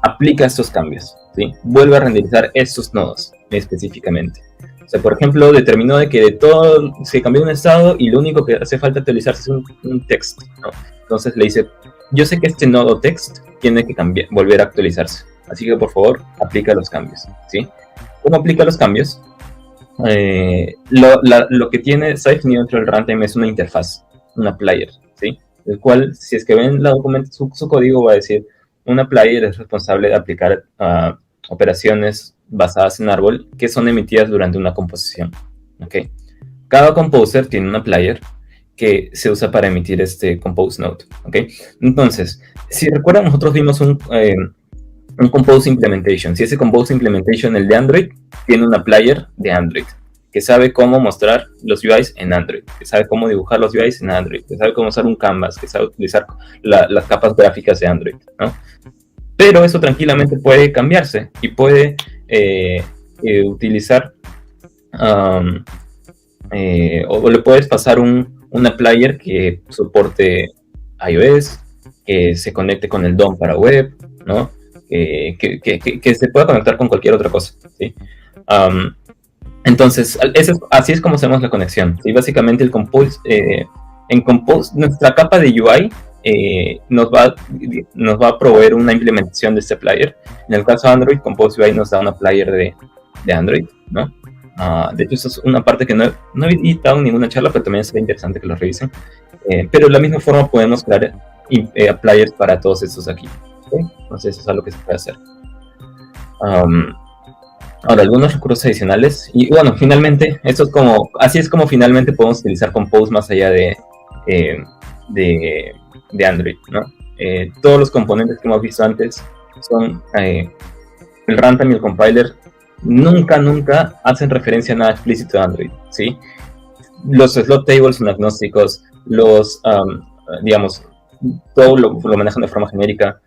aplica estos cambios, ¿sí? Vuelve a renderizar estos nodos específicamente. O sea, por ejemplo, determinó de que de todo se cambió un estado y lo único que hace falta actualizarse es un text, ¿no? Entonces le dice, yo sé que este nodo text tiene que volver a actualizarse. Así que, por favor, aplica los cambios, ¿sí? ¿Cómo aplica los cambios? Lo que tiene Symfony dentro del runtime es una interfaz, una player, ¿sí? El cual, si es que ven la documentación, su código va a decir, una player es responsable de aplicar operaciones basadas en árbol que son emitidas durante una composición, ¿ok? Cada composer tiene una player que se usa para emitir este compose node, ¿ok? Entonces, si recuerdan, nosotros vimos un compose implementation. Si ese compose implementation, el de Android, tiene una player de Android que sabe cómo mostrar los UIs en Android, que sabe cómo dibujar los UIs en Android, que sabe cómo usar un canvas, que sabe utilizar las capas gráficas de Android, ¿no? Pero eso tranquilamente puede cambiarse y puede utilizar o le puedes pasar una player que soporte iOS, que se conecte con el DOM para web, ¿no? que se pueda conectar con cualquier otra cosa, ¿sí? Entonces, así es como hacemos la conexión, ¿sí? Básicamente en Compose, nuestra capa de UI nos va a proveer una implementación de este player. En el caso de Android, Compose UI nos da una player de Android, ¿no? De hecho, eso es una parte que no he editado en ninguna charla, pero también sería interesante que lo revisen. Pero de la misma forma podemos crear players para todos estos aquí, ¿okay? Entonces eso es algo que se puede hacer. Ahora, algunos recursos adicionales. Y bueno, finalmente, así es como finalmente podemos utilizar Compose más allá de Android, ¿no? Todos los componentes que hemos visto antes son el runtime y el compiler. Nunca hacen referencia a nada explícito de Android, ¿sí? Los slot tables son agnósticos, digamos, todo lo manejan de forma genérica,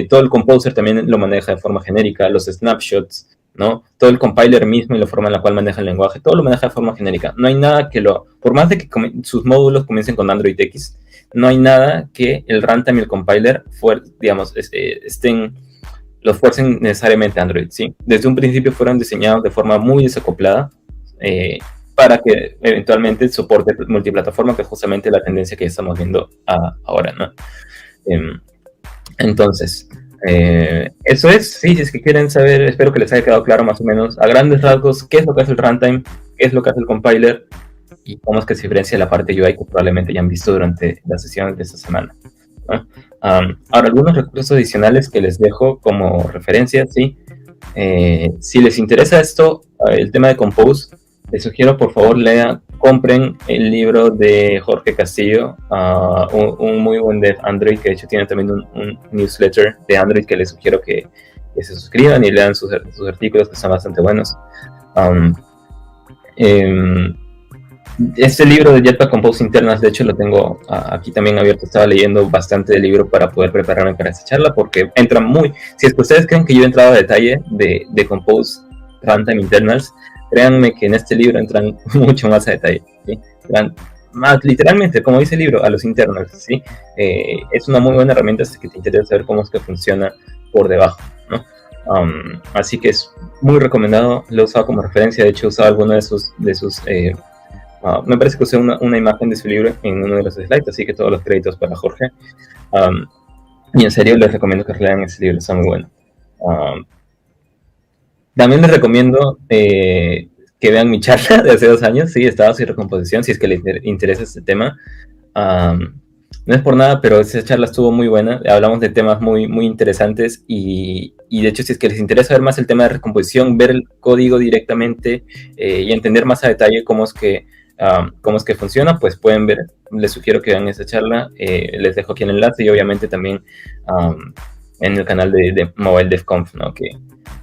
todo el composer también lo maneja de forma genérica, los snapshots, ¿no? Todo el compiler mismo y la forma en la cual maneja el lenguaje, todo lo maneja de forma genérica. No hay nada por más de que sus módulos comiencen con Android X, no hay nada que el runtime y el compiler, los fuercen necesariamente a Android, ¿sí? Desde un principio fueron diseñados de forma muy desacoplada para que eventualmente soporte multiplataforma, que es justamente la tendencia que estamos viendo ahora, ¿no? Entonces, eso es, sí, si es que quieren saber, espero que les haya quedado claro más o menos a grandes rasgos qué es lo que hace el runtime, qué es lo que hace el compiler y cómo es que se diferencia la parte UI que probablemente ya han visto durante la sesión de esta semana, ¿no? Ahora, algunos recursos adicionales que les dejo como referencia, ¿sí? Si les interesa esto, el tema de Compose, les sugiero por favor compren el libro de Jorge Castillo, un muy buen dev Android, que de hecho tiene también un newsletter de Android que les sugiero que se suscriban y lean sus artículos, que son bastante buenos. Este libro de Jetpack Compose Internas, de hecho lo tengo aquí también abierto. Estaba leyendo bastante del libro para poder prepararme para esta charla, porque entra si es que ustedes creen que yo he entrado a detalle de Compose Runtime Internals, créanme que en este libro entran mucho más a detalle, ¿sí? Más literalmente, como dice el libro, a los internals, ¿sí? Es una muy buena herramienta si que te interesa saber cómo es que funciona por debajo, ¿no? Así que es muy recomendado, lo he usado como referencia. De hecho he usado alguno de sus me parece que usé una imagen de su libro en uno de los slides, así que todos los créditos para Jorge. Y en serio les recomiendo que lean ese libro, está muy bueno. También les recomiendo que vean mi charla de hace 2 años, sí, estados y recomposición, si es que les interesa este tema. No es por nada, pero esa charla estuvo muy buena. Hablamos de temas muy, muy interesantes y de hecho, si es que les interesa ver más el tema de recomposición, ver el código directamente y entender más a detalle cómo es que funciona, pues pueden ver. Les sugiero que vean esa charla. Les dejo aquí el enlace y obviamente también en el canal de Mobile DevConf, ¿no?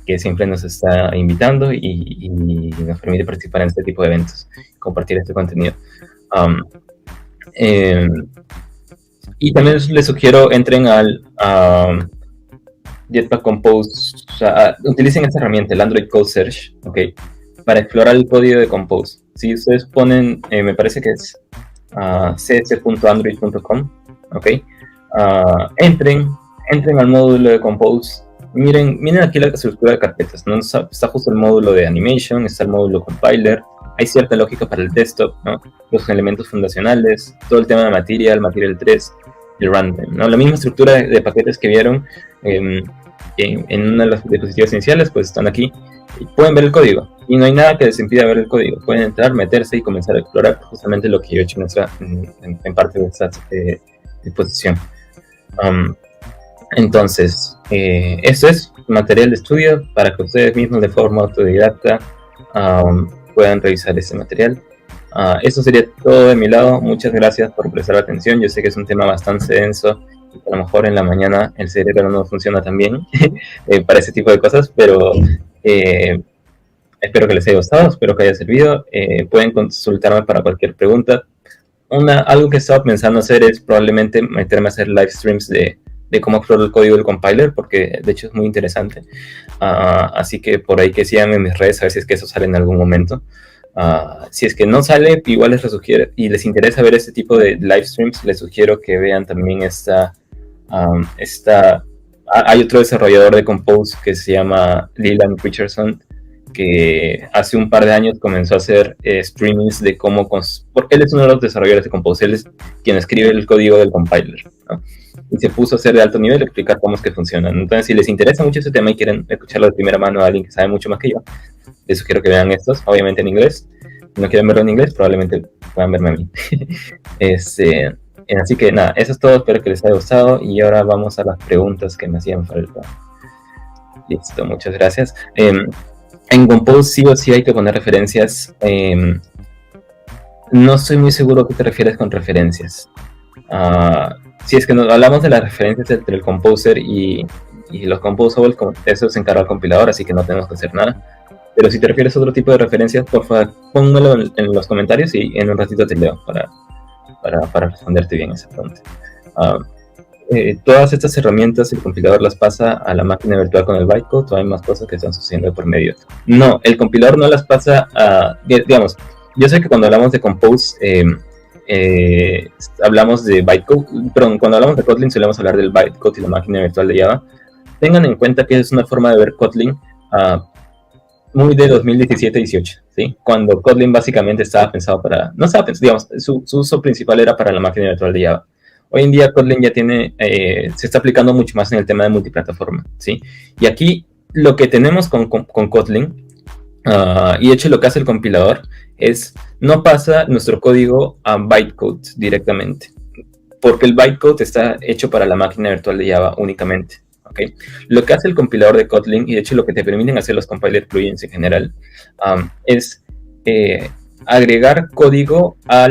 que siempre nos está invitando y nos permite participar en este tipo de eventos, compartir este contenido. Y también les sugiero entren al Jetpack Compose, o sea, utilicen esta herramienta, el Android Code Search, ¿okay? Para explorar el código de Compose. Si ustedes ponen, me parece que es cs.android.com, ¿ok? Entren al módulo de Compose. Miren aquí la estructura de carpetas, ¿no? Está justo el módulo de Animation, está el módulo Compiler, hay cierta lógica para el desktop, ¿no? Los elementos fundacionales, todo el tema de Material 3, el runtime, ¿no? La misma estructura de paquetes que vieron en una de las diapositivas iniciales, pues están aquí. Y pueden ver el código, y no hay nada que les impida ver el código. Pueden entrar, meterse y comenzar a explorar justamente lo que yo he hecho en parte de esta disposición. Entonces, esto es material de estudio para que ustedes mismos de forma autodidacta puedan revisar este material. Eso sería todo de mi lado. Muchas gracias por prestar atención. Yo sé que es un tema bastante denso y que a lo mejor en la mañana el cerebro no funciona tan bien para ese tipo de cosas, pero espero que les haya gustado, espero que haya servido. Pueden consultarme para cualquier pregunta. Algo que estaba pensando hacer es probablemente meterme a hacer live streams de cómo explorar el código del compiler, porque de hecho es muy interesante. Así que por ahí que sigan en mis redes a ver si es que eso sale en algún momento. Si es que no sale, igual les sugiero, y les interesa ver este tipo de live streams, les sugiero que vean también esta hay otro desarrollador de Compose que se llama Leland Richardson, que hace un par de años comenzó a hacer streamings de cómo... Porque él es uno de los desarrolladores de Compose, él es quien escribe el código del compiler, ¿no? Y se puso a hacer de alto nivel, a explicar cómo es que funcionan. Entonces, si les interesa mucho ese tema y quieren escucharlo de primera mano a alguien que sabe mucho más que yo, les sugiero que vean estos, obviamente en inglés. Si no quieren verlo en inglés, probablemente puedan verme a mí. Así que nada, eso es todo, espero que les haya gustado y ahora vamos a las preguntas que me hacían falta. Listo, muchas gracias. En Compose sí o sí hay que poner referencias. No estoy muy seguro a qué te refieres con referencias. Si es que nos hablamos de las referencias entre el Composer y los Composables, eso se encarga el compilador, así que no tenemos que hacer nada. Pero si te refieres a otro tipo de referencias, por favor, pónmelo en los comentarios y en un ratito te leo para responderte bien esa pregunta. Todas estas herramientas el compilador las pasa a la máquina virtual con el bytecode, o hay más cosas que están sucediendo por medio. No, el compilador no las pasa a, digamos, yo sé que cuando hablamos de Compose hablamos de bytecode, perdón, cuando hablamos de Kotlin solemos hablar del bytecode y la máquina virtual de Java. Tengan en cuenta que es una forma de ver Kotlin muy de 2017-18, ¿sí? Cuando Kotlin básicamente estaba pensado para, no estaba pensado, digamos, su uso principal era para la máquina virtual de Java. Hoy en día Kotlin ya tiene, se está aplicando mucho más en el tema de multiplataforma, ¿sí? Y aquí lo que tenemos con Kotlin, y de hecho lo que hace el compilador, es no pasa nuestro código a bytecode directamente, porque el bytecode está hecho para la máquina virtual de Java únicamente. ¿Okay? Lo que hace el compilador de Kotlin, y de hecho lo que te permiten hacer los compiler plugins en general, es agregar código a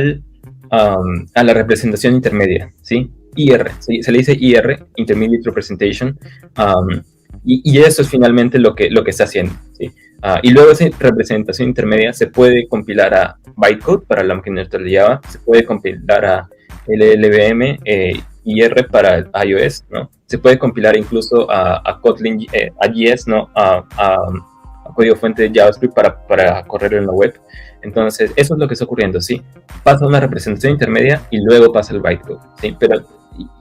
la representación intermedia, ¿sí? IR, ¿sí? Se le dice IR, Intermediate Representation, y eso es finalmente lo que está haciendo, ¿sí? Y luego esa representación intermedia se puede compilar a bytecode para la máquina virtual de Java, se puede compilar a LLVM, IR para iOS, ¿no? Se puede compilar incluso a Kotlin, a JS, ¿no? A código fuente de JavaScript para correr en la web. Entonces, eso es lo que está ocurriendo, ¿sí? Pasa una representación intermedia y luego pasa el bytecode, ¿sí? Pero,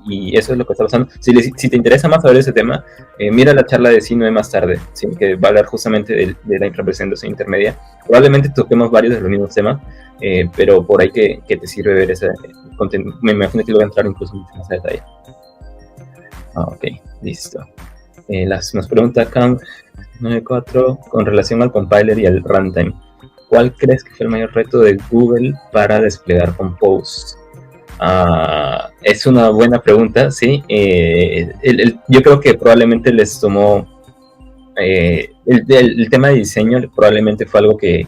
y eso es lo que está pasando. Si te interesa más saber ese tema, mira la charla de C9 más tarde, ¿sí? Que va a hablar justamente de la representación intermedia. Probablemente toquemos varios de los mismos temas, pero por ahí que te sirve ver ese contenido. Me imagino que lo voy a entrar incluso mucho más a detalle. Ok, listo. Nos pregunta Cam94 con relación al compiler y al runtime. ¿Cuál crees que fue el mayor reto de Google para desplegar Compose? Es una buena pregunta, sí. Yo creo que probablemente les tomó el tema de diseño, probablemente fue algo que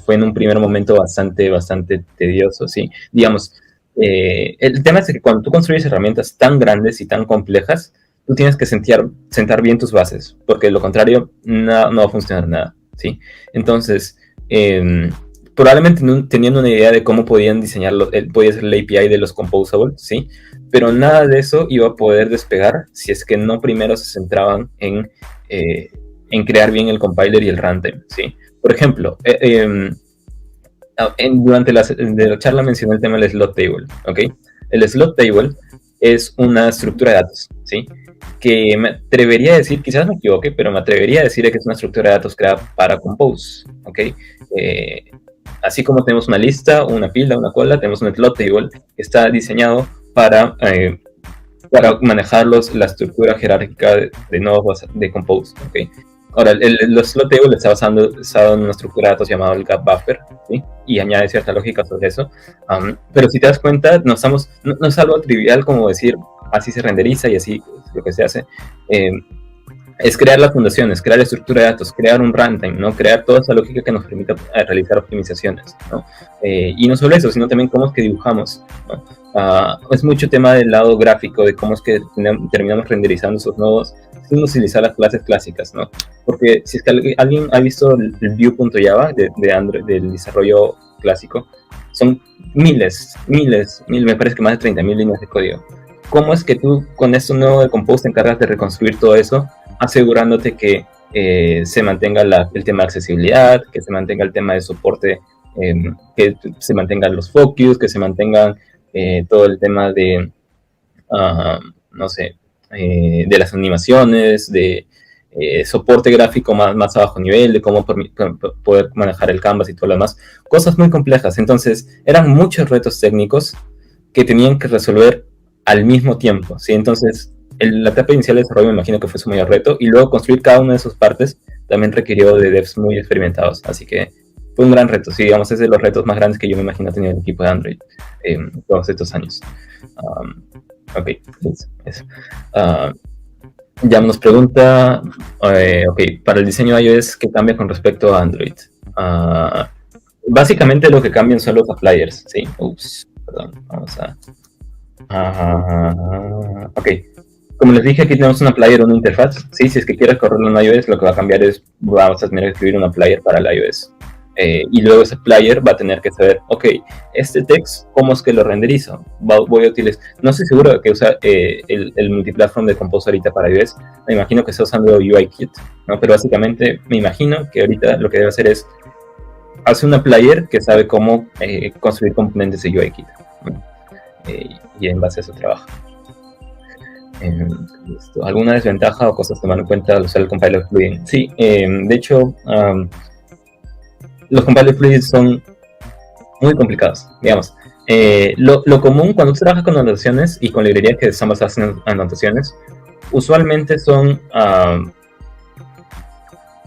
fue en un primer momento bastante tedioso, sí. Digamos, el tema es que cuando tú construyes herramientas tan grandes y tan complejas, tú tienes que sentar bien tus bases, porque de lo contrario no va a funcionar nada, ¿sí? Entonces, probablemente no teniendo una idea de cómo podían diseñarlo, podía ser la API de los Composables, ¿sí? Pero nada de eso iba a poder despegar si es que no primero se centraban en crear bien el compiler y el runtime, ¿sí? Por ejemplo, durante la charla mencioné el tema del slot table, ¿ok? El slot table es una estructura de datos, ¿sí? Que me atrevería a decir, quizás me equivoque, pero me atrevería a decir que es una estructura de datos creada para Compose, ¿ok? Así como tenemos una lista, una pila, una cola, tenemos un slot table que está diseñado para manejar la estructura jerárquica de nodos de Compose, ¿ok? Ahora, el slot table está basado en una estructura de datos llamada el gap buffer, ¿sí? Y añade cierta lógica sobre eso. Pero si te das cuenta, no es algo trivial como decir, así se renderiza y así es lo que se hace. Es crear las fundaciones, crear la estructura de datos, crear un runtime, ¿no? Crear toda esa lógica que nos permita realizar optimizaciones, ¿no? Y no solo eso, sino también cómo es que dibujamos, ¿no? Es mucho tema del lado gráfico, de cómo es que terminamos renderizando esos nodos sin utilizar las clases clásicas, ¿no? Porque si es que alguien ha visto el Vue.java de Android, del desarrollo clásico, son miles, me parece que más de 30.000 líneas de código. ¿Cómo es que tú con esto nuevo de Compose te encargas de reconstruir todo eso, asegurándote que se mantenga el tema de accesibilidad, que se mantenga el tema de soporte, que se mantengan los focus, que se mantengan todo el tema de, no sé, de las animaciones, de soporte gráfico más a bajo nivel, de cómo poder manejar el canvas y todo lo demás, cosas muy complejas. Entonces, eran muchos retos técnicos que tenían que resolver al mismo tiempo, ¿sí? Entonces, la etapa inicial de desarrollo me imagino que fue su mayor reto, y luego construir cada una de sus partes también requirió de devs muy experimentados, así que fue un gran reto, sí, digamos, es de los retos más grandes que yo me imagino tener el equipo de Android todos estos años. Ok, eso. Ya nos pregunta, ok, para el diseño iOS, ¿qué cambia con respecto a Android? Básicamente lo que cambian son los appliers, ¿sí? Ups, perdón, vamos a... ok, como les dije, aquí tenemos un applier, una interfaz, ¿sí? Si es que quieres correrlo en iOS, lo que va a cambiar es, vamos a tener que escribir un applier para el iOS. Y luego ese player va a tener que saber, ok, este text, ¿cómo es que lo renderizo? Voy a utilizar, no estoy seguro de que usa el multiplatform de Compose ahorita para iOS, me imagino que está usando UIKit, ¿no? Pero básicamente me imagino que ahorita lo que debe hacer es, hace una player que sabe cómo construir componentes de UIKit, ¿no? Y en base a eso trabaja. ¿Alguna desventaja o cosas que tomar en cuenta al usar el compiler plugin? Sí, de hecho, los compiler plugins son muy complicados, digamos. Lo común cuando tú trabajas con anotaciones y con librerías que están basadas en anotaciones, usualmente son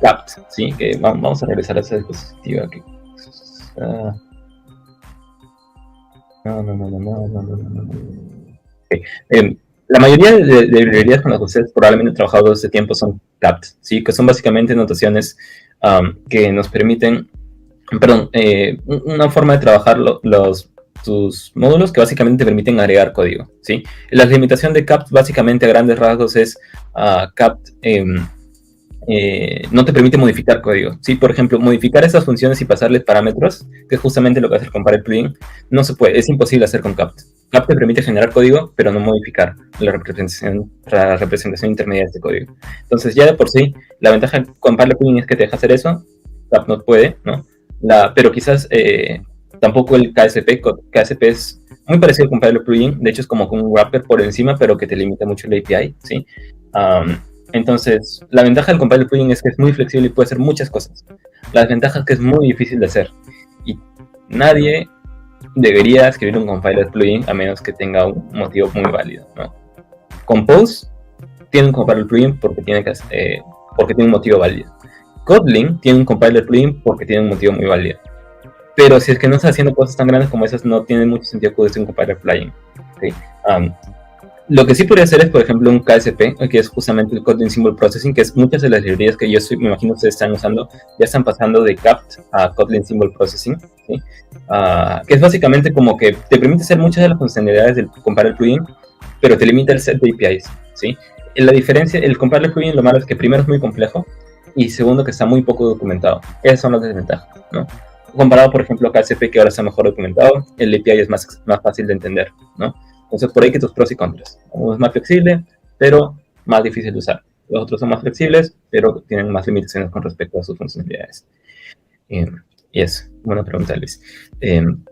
capped, ¿sí? Que vamos a regresar a esa diapositiva aquí. Okay. La mayoría de librerías con las que ustedes probablemente han trabajado este tiempo son capped, ¿sí? Que son básicamente notaciones que nos permiten, perdón, una forma de trabajar tus módulos que básicamente te permiten agregar código, ¿sí? La limitación de capped básicamente a grandes rasgos es capped no te permite modificar código, ¿sí? Por ejemplo, modificar esas funciones y pasarles parámetros, que es justamente lo que hace el compiler plugin, no se puede, es imposible hacer con capped. Capped te permite generar código, pero no modificar la representación intermedia de este código. Entonces, ya de por sí, la ventaja del compiler plugin es que te deja hacer eso, capped no puede, ¿no? Pero quizás tampoco el KSP. KSP es muy parecido al compiler plugin, de hecho es como un wrapper por encima, pero que te limita mucho el API, ¿sí? Entonces, la ventaja del compiler plugin es que es muy flexible y puede hacer muchas cosas. La desventaja es que es muy difícil de hacer. Y nadie debería escribir un compiler plugin a menos que tenga un motivo muy válido, ¿no? Compose tiene un compiler plugin porque tiene un motivo válido. Kotlin tiene un compiler plugin porque tiene un motivo muy válido. Pero si es que no está haciendo cosas tan grandes como esas, no tiene mucho sentido que use un compiler plugin, ¿sí? Lo que sí podría hacer es, por ejemplo, un KSP, que es justamente el Kotlin Symbol Processing, que es muchas de las librerías que me imagino ustedes están usando, ya están pasando de capped a Kotlin Symbol Processing, ¿sí? Que es básicamente como que te permite hacer muchas de las funcionalidades del compiler plugin, pero te limita el set de APIs, ¿sí? La diferencia, el compiler plugin, lo malo es que primero es muy complejo, y segundo que está muy poco documentado. Esas son las desventajas, ¿no? Comparado, por ejemplo, a KSP, que ahora está mejor documentado, el API es más fácil de entender, ¿no? Entonces, por ahí que tus pros y contras. Uno es más flexible, pero más difícil de usar. Los otros son más flexibles, pero tienen más limitaciones con respecto a sus funcionalidades. Y eso, buena pregunta, Luis.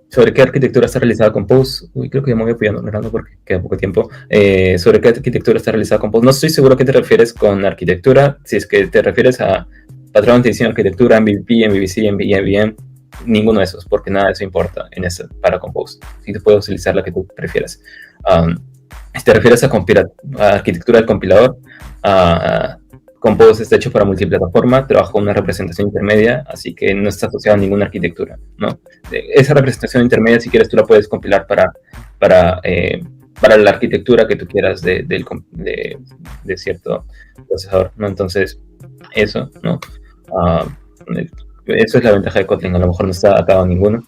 ¿Sobre qué arquitectura está realizada Compose? Uy, creo que ya me voy apoyando porque queda poco tiempo. ¿Sobre qué arquitectura está realizada Compose? No estoy seguro a qué te refieres con arquitectura. Si es que te refieres a patrón de diseño de arquitectura, MVP, MVC, MVM, ninguno de esos, porque nada de eso importa para Compose. Si te puedes utilizar la que tú prefieras. Si te refieres a arquitectura del compilador, Compose está hecho para multiplataforma, trabaja con una representación intermedia, así que no está asociado a ninguna arquitectura, ¿no? Esa representación intermedia, si quieres, tú la puedes compilar para la arquitectura que tú quieras de cierto procesador, ¿no? Entonces, eso, ¿no? Eso es la ventaja de Kotlin, a lo mejor no está atado a ninguno.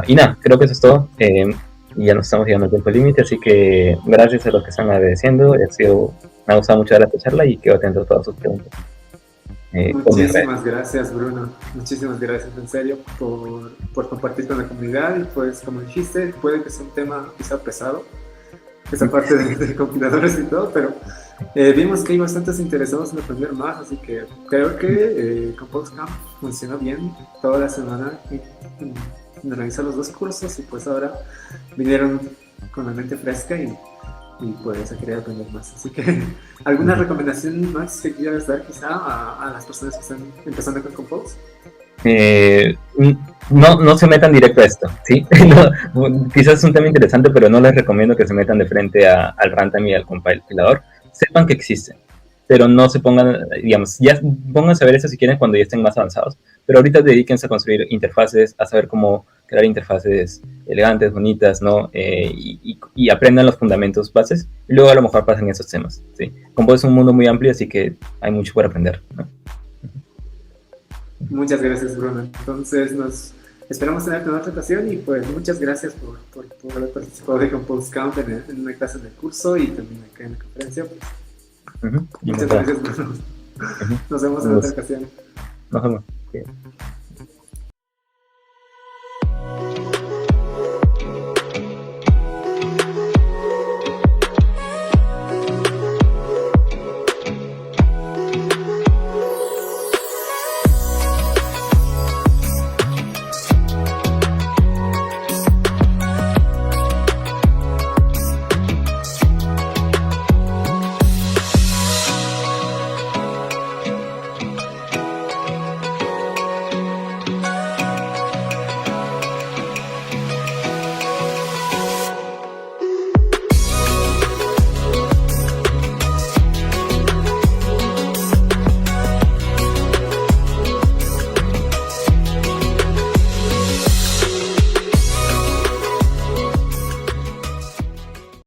Y nada, creo que eso es todo. Y ya nos estamos llegando al tiempo límite, así que gracias a los que están agradeciendo. Me ha gustado mucho esta charla y quedo atento a todas sus preguntas. Muchísimas gracias, Bruno. Muchísimas gracias, en serio, por compartir con la comunidad. Y pues, como dijiste, puede que sea un tema quizá pesado, esa parte de compiladores y todo, pero vimos que hay bastantes interesados en aprender más, así que creo que Compose Camp funciona bien toda la semana. Organizar los dos cursos y pues ahora vinieron con la mente fresca y y pues a querer aprender más. Así que, ¿alguna recomendación más que quieras dar quizá a las personas que están empezando con Compose? No se metan directo a esto, ¿sí? Quizás es un tema interesante, pero no les recomiendo que se metan de frente al runtime y al compilador. Sepan que existen, pero no se pongan, digamos, ya pónganse a ver eso si quieren cuando ya estén más avanzados, pero ahorita dedíquense a construir interfaces, a saber cómo crear interfaces elegantes, bonitas, ¿no? Y aprendan los fundamentos bases, y luego a lo mejor pasen esos temas, ¿sí? Compose es un mundo muy amplio, así que hay mucho por aprender, ¿no? Muchas gracias, Bruno. Entonces, esperamos tenerte en otra ocasión y pues muchas gracias por haber participado de Compose Camp en una clase del curso y también acá en la conferencia. Pues. Muchas gracias, Bruno. Nos vemos en otra ocasión. Nos vemos. Bien.